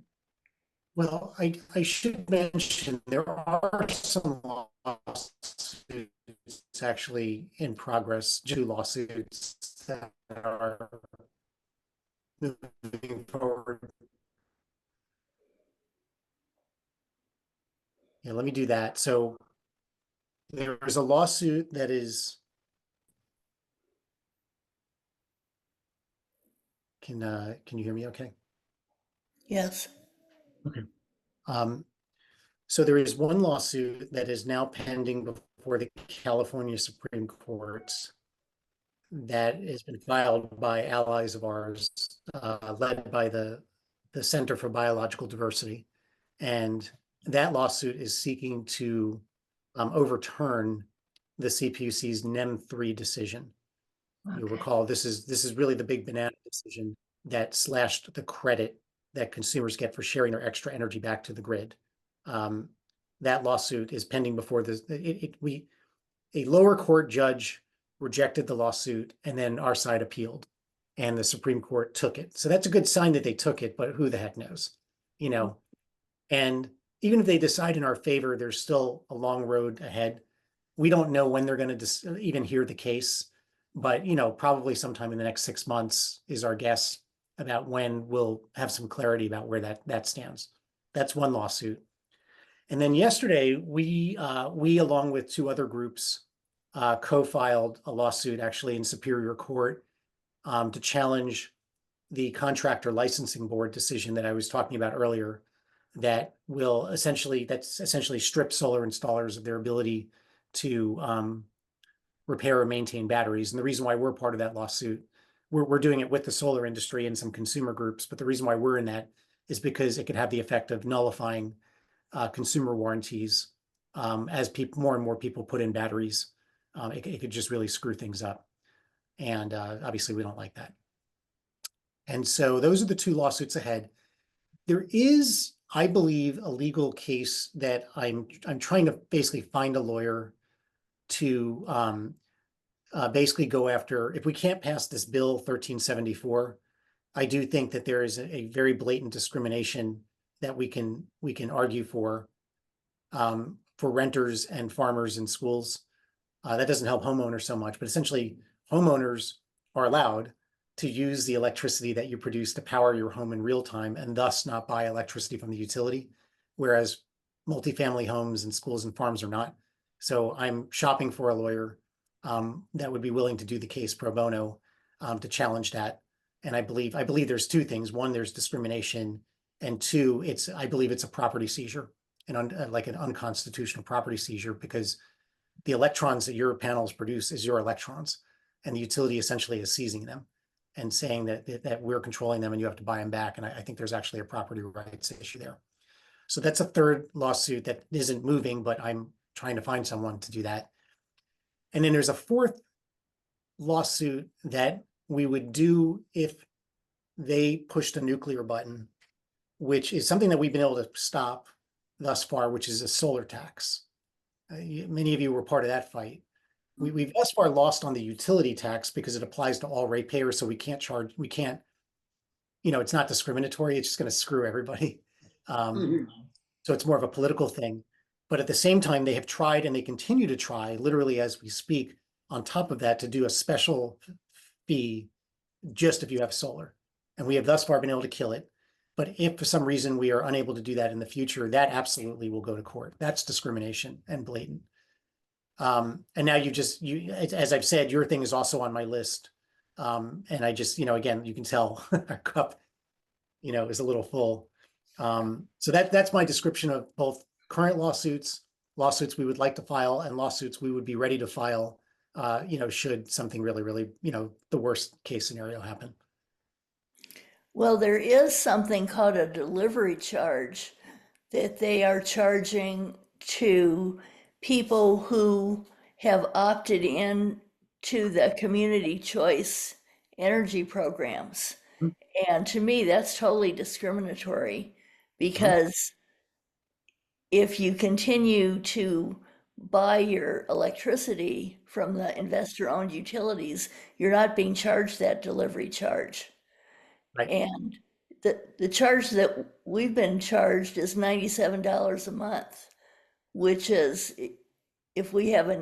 Well, I should mention there are some lawsuits actually in progress, 2 lawsuits that are moving forward. Yeah, let me do that. So there is a lawsuit that is can you hear me okay? Yes. So there is one lawsuit that is now pending before the California Supreme Court that has been filed by allies of ours, led by the Center for Biological Diversity. And that lawsuit is seeking to overturn the CPUC's NEM 3 decision. You'll recall this is really the big banana decision that slashed the credit that consumers get for sharing their extra energy back to the grid. That lawsuit is pending before a lower court judge rejected the lawsuit and then our side appealed and the Supreme Court took it. So that's a good sign that they took it, but who the heck knows, and even if they decide in our favor, there's still a long road ahead. We don't know when they're going to even hear the case, but probably sometime in the next 6 months is our guess about when we'll have some clarity about where that stands. That's one lawsuit. And then yesterday, we along with 2 other groups, co-filed a lawsuit actually in Superior Court to challenge the contractor licensing board decision that I was talking about earlier that will essentially strip solar installers of their ability to repair or maintain batteries. And the reason why we're part of that lawsuit, we're doing it with the solar industry and some consumer groups, but the reason why we're in that is because it could have the effect of nullifying consumer warranties as more and more people put in batteries. It could just really screw things up. And obviously we don't like that. And so those are the two lawsuits ahead. There is, I believe, a legal case that I'm trying to basically find a lawyer to basically go after. If we can't pass this bill 1374, I do think that there is a very blatant discrimination that we can argue for renters and farmers in schools. That doesn't help homeowners so much, but essentially homeowners are allowed to use the electricity that you produce to power your home in real time and thus not buy electricity from the utility, whereas multifamily homes and schools and farms are not. So I'm shopping for a lawyer that would be willing to do the case pro bono to challenge that. And I believe there's two things. One, there's discrimination, and two, I believe it's a property seizure, like an unconstitutional property seizure, because the electrons that your panels produce is your electrons, and the utility essentially is seizing them and saying that we're controlling them and you have to buy them back. And I think there's actually a property rights issue there. So that's a third lawsuit that isn't moving, but I'm trying to find someone to do that. And then there's a fourth lawsuit that we would do if they pushed a nuclear button, which is something that we've been able to stop thus far, which is a solar tax. Many of you were part of that fight. We've thus far lost on the utility tax because it applies to all ratepayers. So we can't, it's not discriminatory. It's just going to screw everybody. So it's more of a political thing. But at the same time, they have tried and they continue to try, literally as we speak, on top of that, to do a special fee just if you have solar. And we have thus far been able to kill it. But if for some reason we are unable to do that in the future, that absolutely will go to court. That's discrimination and blatant. And now as I've said, your thing is also on my list. And I just, again, you can tell our cup, is a little full. So that's my description of both current lawsuits we would like to file, and lawsuits we would be ready to file, should something really, really, the worst case scenario happen. Well, there is something called a delivery charge that they are charging to people who have opted in to the community choice energy programs. And to me, that's totally discriminatory, because if you continue to buy your electricity from the investor-owned utilities, you're not being charged that delivery charge. Right. And the charge that we've been charged is $97 a month, which is, if we have a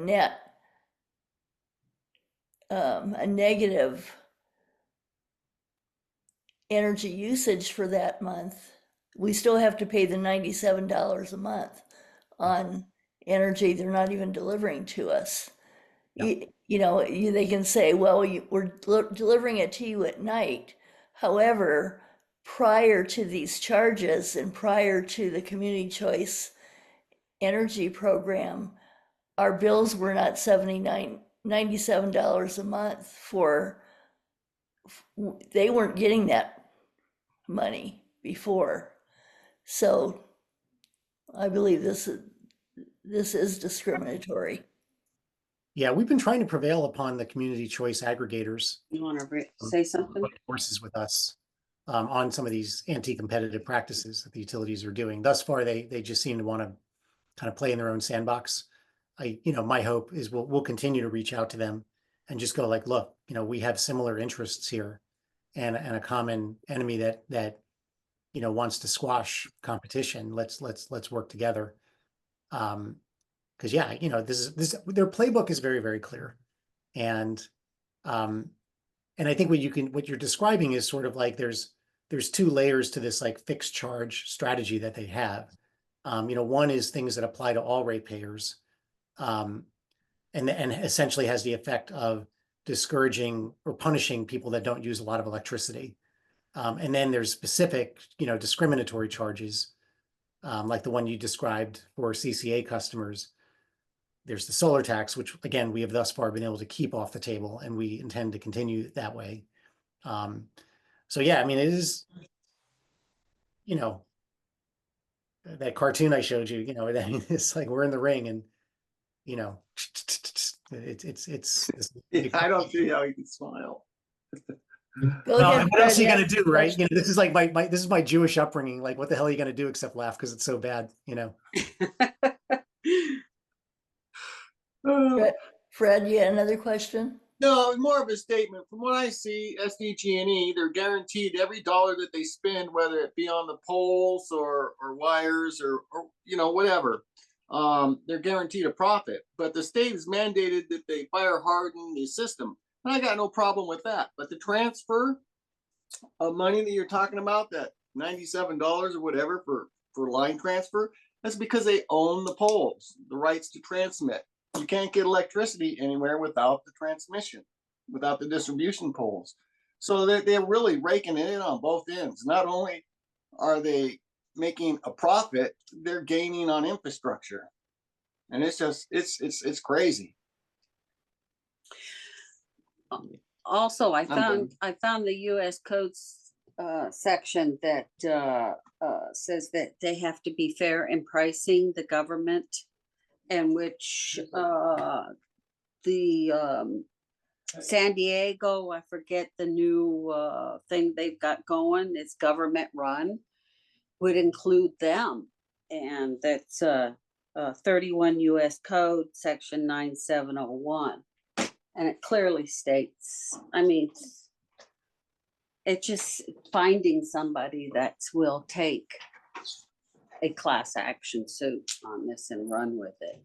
negative energy usage for that month, we still have to pay the $97 a month on energy they're not even delivering to us. Yeah. They can say, well, we're delivering it to you at night. However, prior to these charges and prior to the community choice energy program, our bills were not $97 a month they weren't getting that money before. So I believe this is discriminatory. Yeah, we've been trying to prevail upon the community choice aggregators. You want to say something? Forces with us on some of these anti-competitive practices that the utilities are doing. Thus far, they just seem to want to kind of play in their own sandbox. My hope is we'll continue to reach out to them and just go like, look, we have similar interests here, and a common enemy that wants to squash competition. Let's work together. Because their playbook is very, very clear, and I think what you're describing is sort of like there's two layers to this like fixed charge strategy that they have. One is things that apply to all ratepayers, and essentially has the effect of discouraging or punishing people that don't use a lot of electricity. And then there's specific, discriminatory charges, like the one you described for CCA customers. There's the solar tax, which again, we have thus far been able to keep off the table, and we intend to continue that way. So yeah, I mean, it is, that cartoon I showed you, it's like we're in the ring and, it's Yeah, I don't see how you can smile. Go well, ahead, what else Fred. are you gonna ask do, your right? question. This is like this is my Jewish upbringing. Like, what the hell are you gonna do except laugh because it's so bad, Fred, you had another question? No, more of a statement. From what I see, SDG&E, they're guaranteed every dollar that they spend, whether it be on the poles or wires or whatever. They're guaranteed a profit. But the state has mandated that they fire harden the system. And I got no problem with that. But the transfer of money that you're talking about, that $97 or whatever for line transfer, that's because they own the poles, the rights to transmit. You can't get electricity anywhere without the transmission, without the distribution poles. So they're really raking it in on both ends. Not only are they making a profit, they're gaining on infrastructure. And it's just, it's crazy. Also, I done. found the US codes section that says that they have to be fair in pricing, the government, and which the San Diego, I forget the new thing they've got going, it's government run, would include them. And that's 31 US Code section 9701. And it clearly states, I mean, it's just finding somebody that will take a class action suit on this and run with it.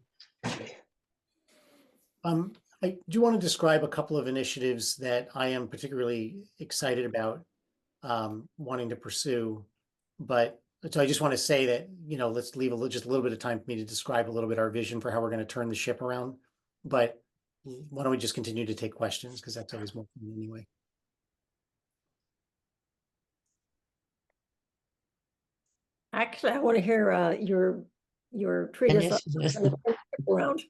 I do want to describe a couple of initiatives that I am particularly excited about wanting to pursue. But so I just want to say that, let's leave just a little bit of time for me to describe a little bit our vision for how we're going to turn the ship around. But why don't we just continue to take questions, because that's always more fun anyway. Actually, I want to hear your treatise around.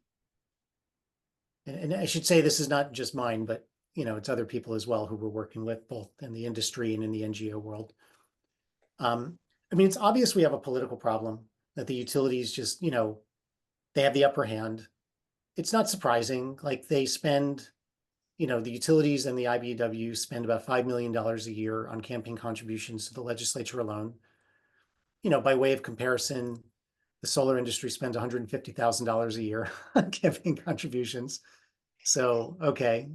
And I should say this is not just mine, but it's other people as well who we're working with, both in the industry and in the NGO world. I mean, it's obvious we have a political problem, that the utilities just, they have the upper hand. It's not surprising. Like, they spend, the utilities and the IBEW spend about $5 million a year on campaign contributions to the legislature alone. By way of comparison, the solar industry spends $150,000 a year on campaign contributions. So, okay,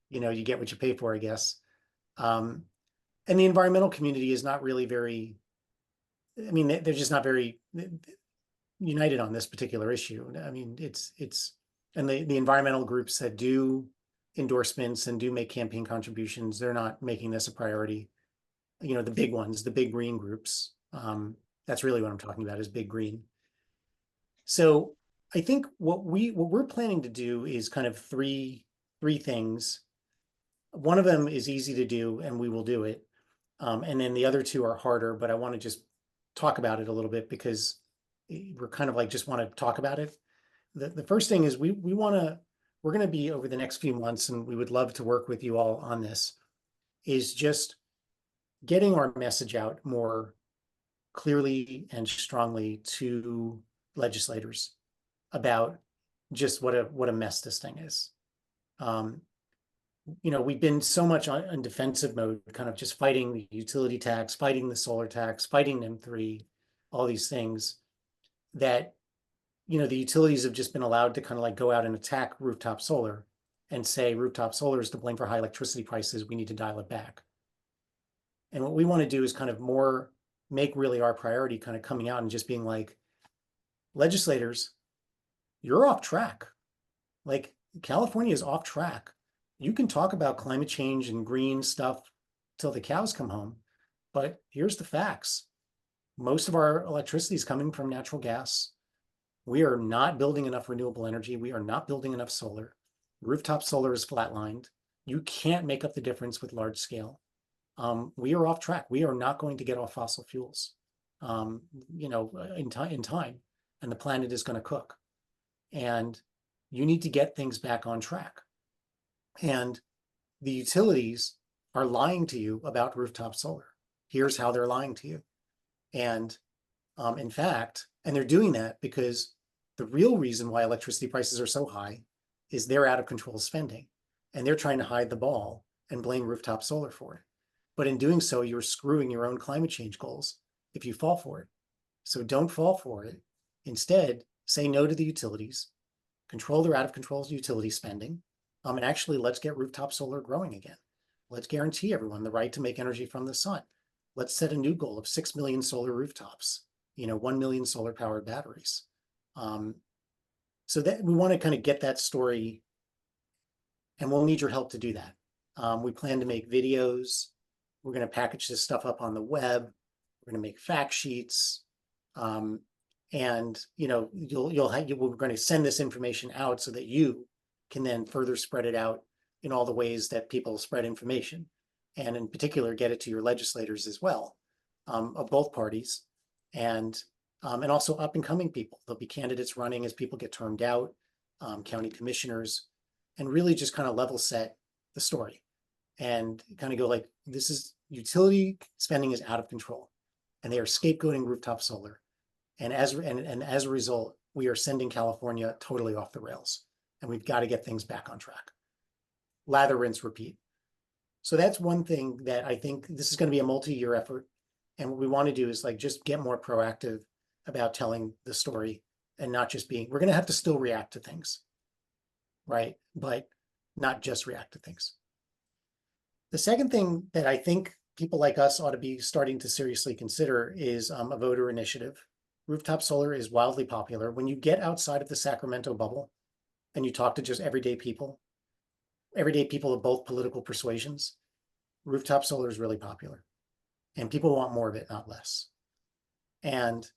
you get what you pay for, I guess. And the environmental community is not really very, I mean, they're just not very united on this particular issue. I mean, and the environmental groups that do endorsements and do make campaign contributions, they're not making this a priority. The big ones, the big green groups, that's really what I'm talking about, is big green. So I think what we're planning to do is kind of three things. One of them is easy to do, and we will do it. And then the other two are harder, but I want to just talk about it a little bit, because we're kind of like just want to talk about it. The first thing is we're going to be, over the next few months, and we would love to work with you all on this, is just getting our message out more clearly and strongly to legislators about just what a mess this thing is. We've been so much on defensive mode, kind of just fighting the utility tax, fighting the solar tax, fighting NEM3, all these things, that, the utilities have just been allowed to kind of like go out and attack rooftop solar and say rooftop solar is to blame for high electricity prices. We need to dial it back. And what we want to do is kind of more make really our priority kind of coming out and just being like, legislators, you're off track. Like, California is off track. You can talk about climate change and green stuff till the cows come home, but here's the facts. Most of our electricity is coming from natural gas. We are not building enough renewable energy. We are not building enough solar. Rooftop solar is flatlined. You can't make up the difference with large scale. We are off track. We are not going to get off fossil fuels, in time, and the planet is going to cook. And you need to get things back on track. And the utilities are lying to you about rooftop solar. Here's how they're lying to you. And in fact, and they're doing that because the real reason why electricity prices are so high is they're out of control spending, and they're trying to hide the ball and blame rooftop solar for it. But in doing so, you're screwing your own climate change goals if you fall for it. So don't fall for it. Instead, say no to the utilities, control their out of control utility spending, and actually let's get rooftop solar growing again. Let's guarantee everyone the right to make energy from the sun. Let's set a new goal of 6 million solar rooftops, 1 million solar powered batteries. So that we want to kind of get that story, and we'll need your help to do that. We plan to make videos. We're going to package this stuff up on the web. We're going to make fact sheets. And we're going to send this information out so that you can then further spread it out in all the ways that people spread information, and in particular get it to your legislators as well, of both parties, and also up and coming people. There'll be candidates running as people get termed out, county commissioners, and really just kind of level set the story and kind of go like, this is utility spending is out of control, and they are scapegoating rooftop solar. And as a result, we are sending California totally off the rails, and we've got to get things back on track. Lather, rinse, repeat. So that's one thing that I think this is going to be a multi-year effort. And what we want to do is like just get more proactive about telling the story, and not just we're going to have to still react to things, right? But not just react to things. The second thing that I think people like us ought to be starting to seriously consider is a voter initiative. Rooftop solar is wildly popular. When you get outside of the Sacramento bubble and you talk to just everyday people of both political persuasions, rooftop solar is really popular, and people want more of it, not less. And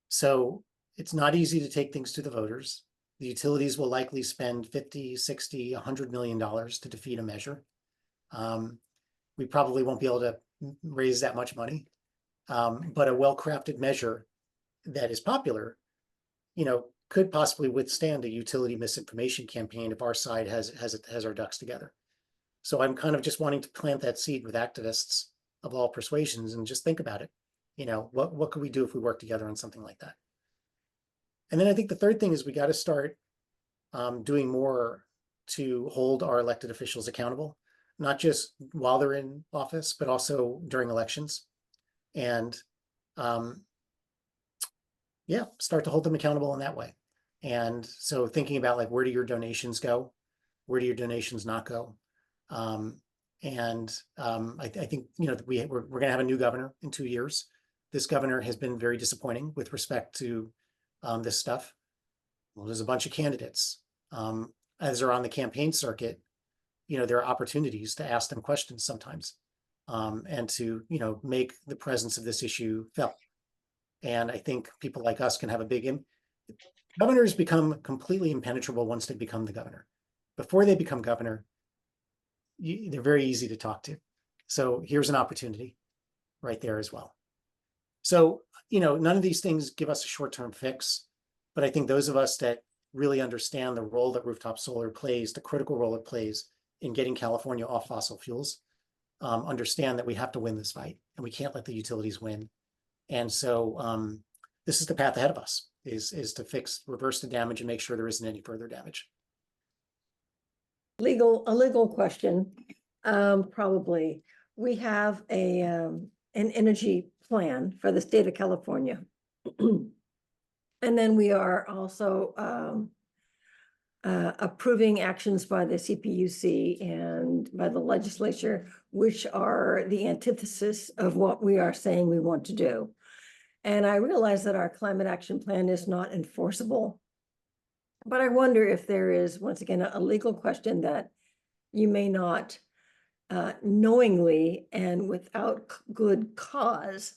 so it's not easy to take things to the voters. The utilities will likely spend 50, 60, $100 million to defeat a measure. We probably won't be able to raise that much money, but a well-crafted measure that is popular, could possibly withstand a utility misinformation campaign if our side has our ducks together. So I'm kind of just wanting to plant that seed with activists of all persuasions and just think about it. What could we do if we work together on something like that? And then I think the third thing is we got to start doing more to hold our elected officials accountable, not just while they're in office, but also during elections. And start to hold them accountable in that way. And so thinking about like, where do your donations go? Where do your donations not go? I think, we're going to have a new governor in 2 years. This governor has been very disappointing with respect to this stuff. Well, there's a bunch of candidates. As they're on the campaign circuit, there are opportunities to ask them questions sometimes, and to, make the presence of this issue felt. And I think people like us can have a big impact. Governors become completely impenetrable once they become the governor. Before they become governor, they're very easy to talk to. So here's an opportunity right there as well. So, none of these things give us a short-term fix, but I think those of us that really understand the role that rooftop solar plays, the critical role it plays in getting California off fossil fuels, understand that we have to win this fight, and we can't let the utilities win. And so this is the path ahead of us, is to reverse the damage and make sure there isn't any further damage. A legal question, probably. We have an energy plan for the state of California. And then we are also approving actions by the CPUC and by the legislature, which are the antithesis of what we are saying we want to do. And I realize that our climate action plan is not enforceable, but I wonder if there is, once again, a legal question that you may not knowingly and without good cause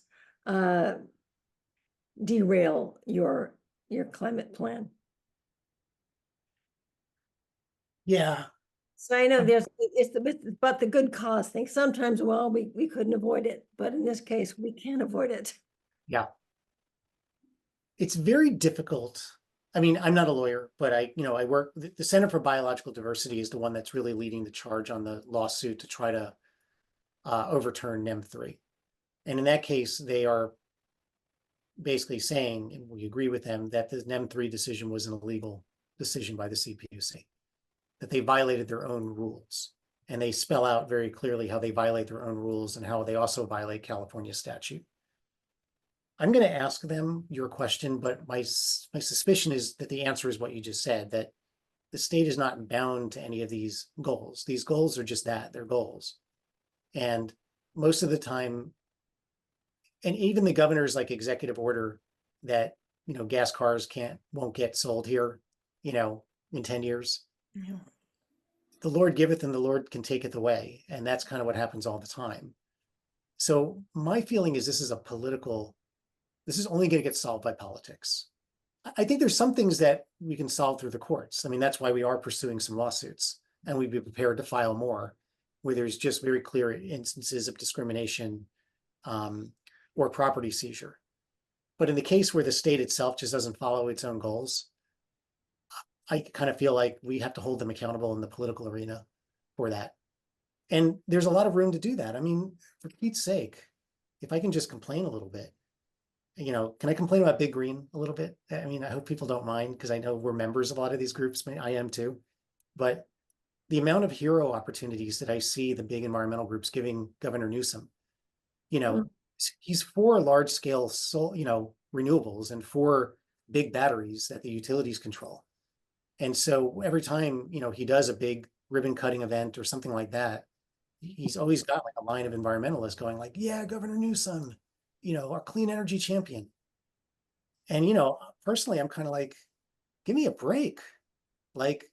derail your your climate plan. Yeah, So I know it's but the good cause thing. Sometimes, well, we couldn't avoid it, but in this case, we can avoid it. yeah. It's very difficult. I mean, I'm not a lawyer, but I work, the Center for Biological Diversity is the one that's really leading the charge on the lawsuit to try to overturn NEM3. And in that case, they are basically saying, and we agree with them, that the NEM3 decision was an illegal decision by the CPUC, that they violated their own rules. And they spell out very clearly how they violate their own rules and how they also violate California statute. I'm going to ask them your question, but my suspicion is that the answer is what you just said, that the state is not bound to any of these goals. These goals are just that, they're goals. And most of the time, and even the governor's like executive order that, gas cars won't get sold here, in 10 years. Yeah. The Lord giveth and the Lord can taketh away. And that's kind of what happens all the time. So my feeling is this is only going to get solved by politics. I think there's some things that we can solve through the courts. I mean, that's why we are pursuing some lawsuits, and we'd be prepared to file more where there's just very clear instances of discrimination or property seizure. But in the case where the state itself just doesn't follow its own goals, I kind of feel like we have to hold them accountable in the political arena for that. And there's a lot of room to do that. I mean, for Pete's sake, if I can just complain a little bit, can I complain about Big Green a little bit? I mean, I hope people don't mind because I know we're members of a lot of these groups. I am too. But the amount of hero opportunities that I see the big environmental groups giving Governor Newsom, he's for large scale renewables and for big batteries that the utilities control. And so every time, he does a big ribbon cutting event or something like that, he's always got like a line of environmentalists going like, yeah, Governor Newsom, our clean energy champion. And, personally, I'm kind of like, give me a break. Like,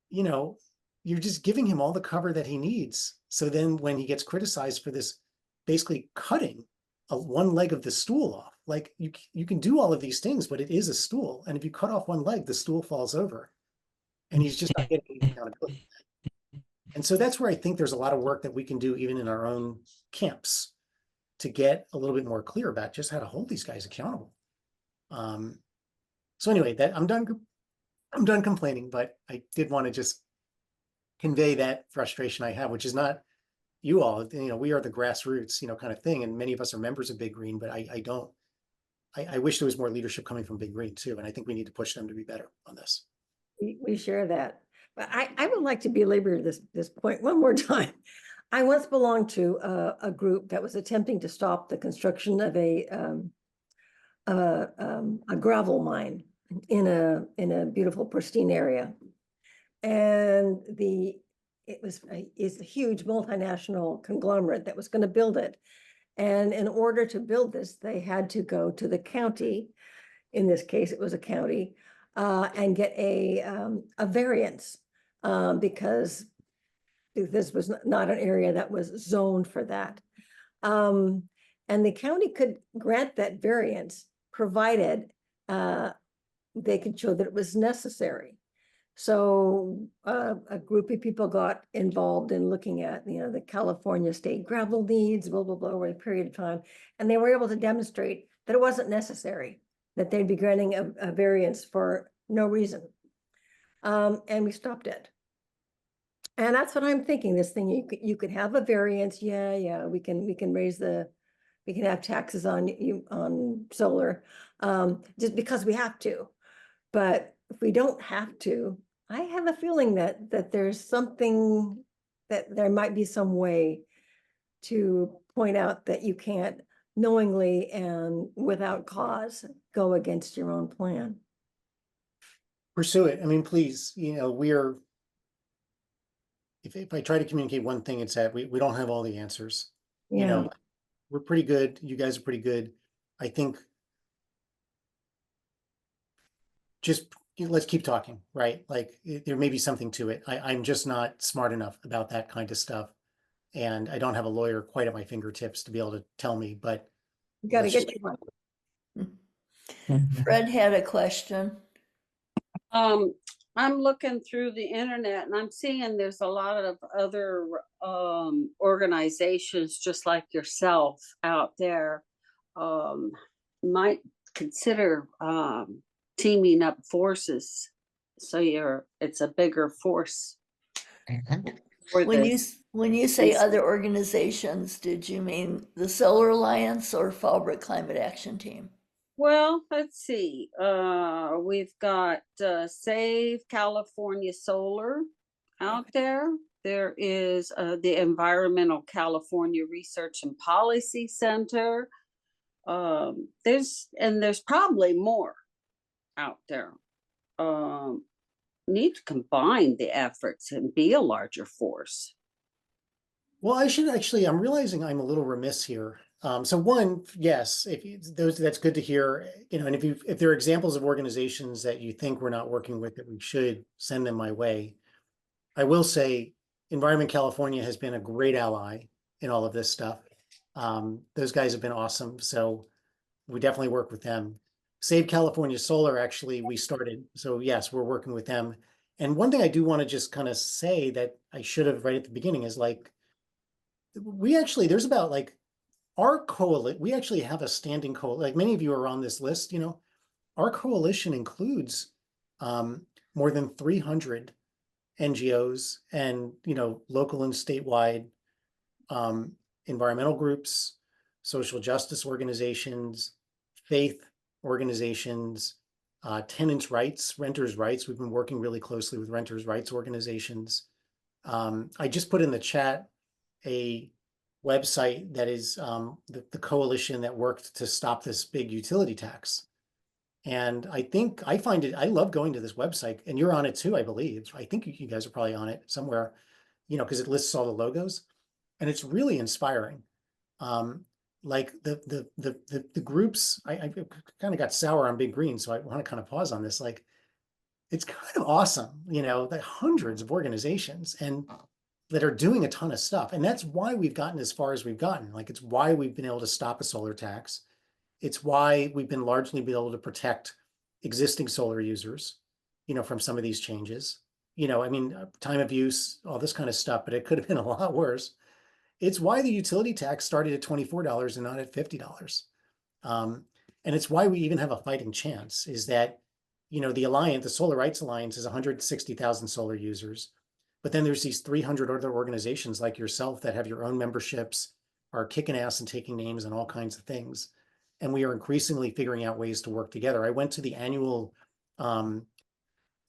you're just giving him all the cover that he needs. So then when he gets criticized for this, basically cutting one leg of the stool off, like you can do all of these things, but it is a stool. And if you cut off one leg, the stool falls over. And he's just not getting any accountability. And so that's where I think there's a lot of work that we can do even in our own camps to get a little bit more clear about just how to hold these guys accountable. So anyway, I'm done complaining, but I did want to just convey that frustration I have, which is not you all, we are the grassroots, kind of thing. And many of us are members of Big Green, but I wish there was more leadership coming from Big Green too. And I think we need to push them to be better on this. We share that. But I would like to belabor this point one more time. I once belonged to a group that was attempting to stop the construction of a gravel mine in a beautiful, pristine area. And it's a huge multinational conglomerate that was going to build it. And in order to build this, they had to go to the county. In this case, it was a county, and get a variance because this was not an area that was zoned for that. And the county could grant that variance provided they could show that it was necessary. So a group of people got involved in looking at, the California state gravel needs, blah, blah, blah, over a period of time. And they were able to demonstrate that it wasn't necessary, that they'd be granting a variance for no reason. And we stopped it. And that's what I'm thinking, this thing, you could have a variance. Yeah, we can have taxes on solar, just because we have to. But if we don't have to, I have a feeling that there's something, that there might be some way to point out that you can't knowingly and without cause go against your own plan. Pursue it. I mean, please, we're, if I try to communicate one thing, it's that we don't have all the answers. Yeah. We're pretty good. You guys are pretty good. I think just let's keep talking, right? Like there may be something to it. I'm just not smart enough about that kind of stuff. And I don't have a lawyer quite at my fingertips to be able to tell me, but You got to let's get your Fred had a question. I'm looking through the internet and I'm seeing there's a lot of other organizations just like yourself out there. Might consider teaming up forces so it's a bigger force for When you this. when you say It's- other organizations, did you mean the Solar Alliance or Fallbrook Climate Action Team? Well, let's see. We've got Save California Solar out there. There is the Environmental California Research and Policy Center. There's probably more out there. Need to combine the efforts and be a larger force. Well, I should actually, I'm realizing I'm a little remiss here. So one, yes, that's good to hear, and if there are examples of organizations that you think we're not working with that we should, send them my way. I will say Environment California has been a great ally in all of this stuff. Those guys have been awesome. So we definitely work with them. Save California Solar, actually, we started. So yes, we're working with them. And one thing I do want to just kind of say that I should have right at the beginning is like, there's about like our coalition, we actually have a standing coalition, like many of you are on this list, our coalition includes more than 300 NGOs and, local and statewide environmental groups, social justice organizations, faith organizations, tenants' rights, renters' rights. We've been working really closely with renters' rights organizations. I just put in the chat a website that is the coalition that worked to stop this big utility tax. And I love going to this website, and you're on it too, I believe. I think you guys are probably on it somewhere, because it lists all the logos, and it's really inspiring. Like the groups, I kind of got sour on Big Green, so I want to kind of pause on this. Like, it's kind of awesome, the hundreds of organizations and that are doing a ton of stuff. And that's why we've gotten as far as we've gotten. Like, it's why we've been able to stop a solar tax. It's why we've been largely able to protect existing solar users, from some of these changes. Time of use, all this kind of stuff, but it could have been a lot worse. It's why the utility tax started at $24 and not at $50. And it's why we even have a fighting chance is that, the Alliance, the Solar Rights Alliance is 160,000 solar users. But then there's these 300 other organizations like yourself that have your own memberships, are kicking ass and taking names and all kinds of things. And we are increasingly figuring out ways to work together. I went to the annual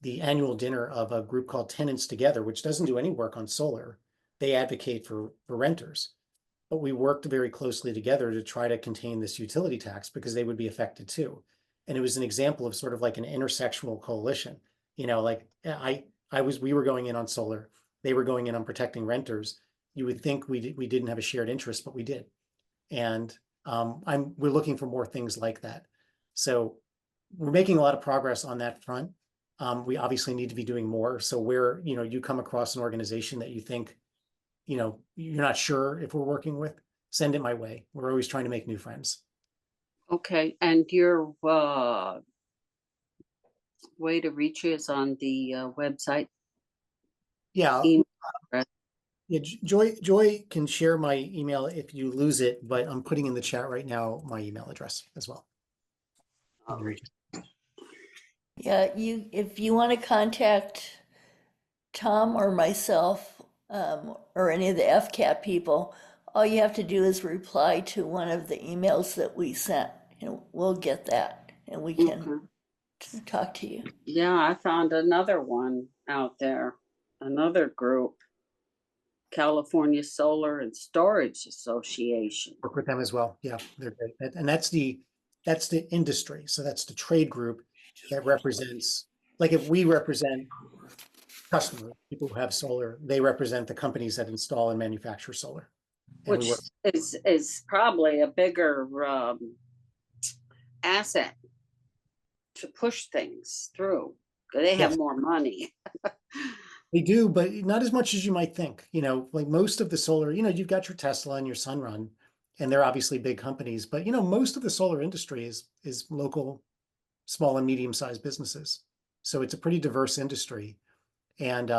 dinner of a group called Tenants Together, which doesn't do any work on solar. They advocate for renters. But we worked very closely together to try to contain this utility tax because they would be affected too. And it was an example of sort of like an intersectional coalition. We were going in on solar, they were going in on protecting renters. You would think we didn't have a shared interest, but we did. And we're looking for more things like that. So we're making a lot of progress on that front. We obviously need to be doing more. So where, you come across an organization that you think, you're not sure if we're working with, send it my way. We're always trying to make new friends. Okay, and your way to reach you is on the website. Yeah. Email. Yeah, Joy can share my email if you lose it, but I'm putting in the chat right now my email address as well. All right. Yeah, if you want to contact Tom or myself, or any of the FCAT people, all you have to do is reply to one of the emails that we sent, and we'll get that, and we can talk to you. Yeah, I found another one out there, another group, California Solar and Storage Association. Work with them as well. Yeah, they're great. And that's the industry. So that's the trade group that represents, like if we represent customers, people who have solar, they represent the companies that install and manufacture solar. And Which is probably a bigger asset to push things through. They have more money. they do, but not as much as you might think. Like most of the solar, you've got your Tesla and your Sunrun, and they're obviously big companies, but most of the solar industry is local small and medium-sized businesses. So it's a pretty diverse industry. And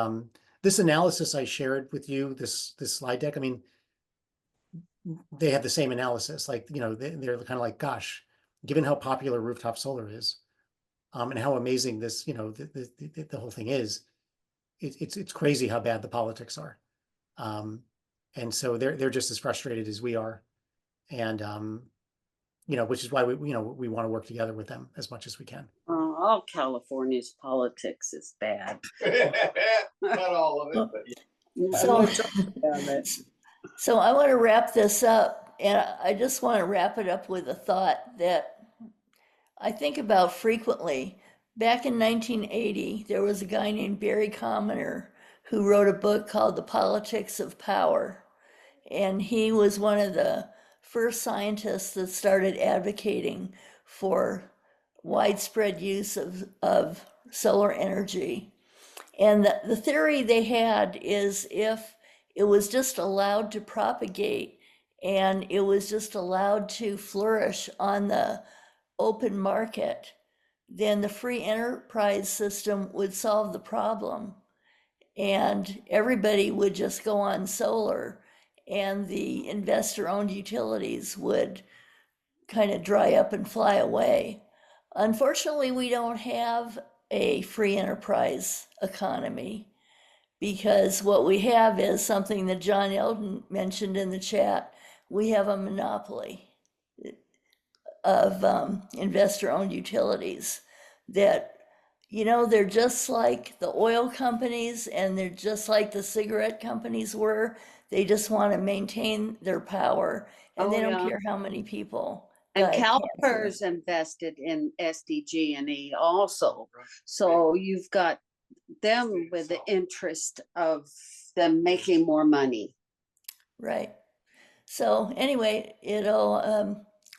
this analysis I shared with you, this slide deck, I mean, they have the same analysis. Like, you know, they're kind of like, gosh, given how popular rooftop solar is, and how amazing this, you know, the whole thing is, it's crazy how bad the politics are. And so they're just as frustrated as we are. And you know, which is why we want to work together with them as much as we can. All California's politics is bad. Not all of it, but So- Damn it. So I want to wrap this up, and I just want to wrap it up with a thought that I think about frequently. Back in 1980, there was a guy named Barry Commoner who wrote a book called The Politics of Power. And he was one of the first scientists that started advocating for widespread use of solar energy. And the theory they had is if it was just allowed to propagate and it was just allowed to flourish on the open market, then the free enterprise system would solve the problem. And everybody would just go on solar, and the investor-owned utilities would kind of dry up and fly away. Unfortunately, we don't have a free enterprise economy, because what we have is something that John Eldon mentioned in the chat. We have a monopoly of investor-owned utilities that, you know, they're just like the oil companies and they're just like the cigarette companies were. They just want to maintain their power, and they Oh, don't yeah. care how many people And die of cancer. CalPERS invested in SDG&E also. So you've got them with the interest of them making more money. Right. So anyway,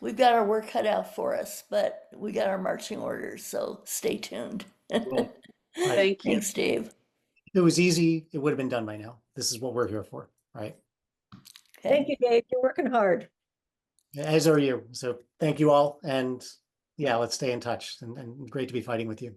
we've got our work cut out for us, but we got our marching orders, so stay tuned. Right. Thank you. Thanks, Dave. If it was easy, it would have been done by now. This is what we're here for, right? Thank you, Dave. You're working hard. As are you. So thank you all. And yeah, let's stay in touch, and great to be fighting with you.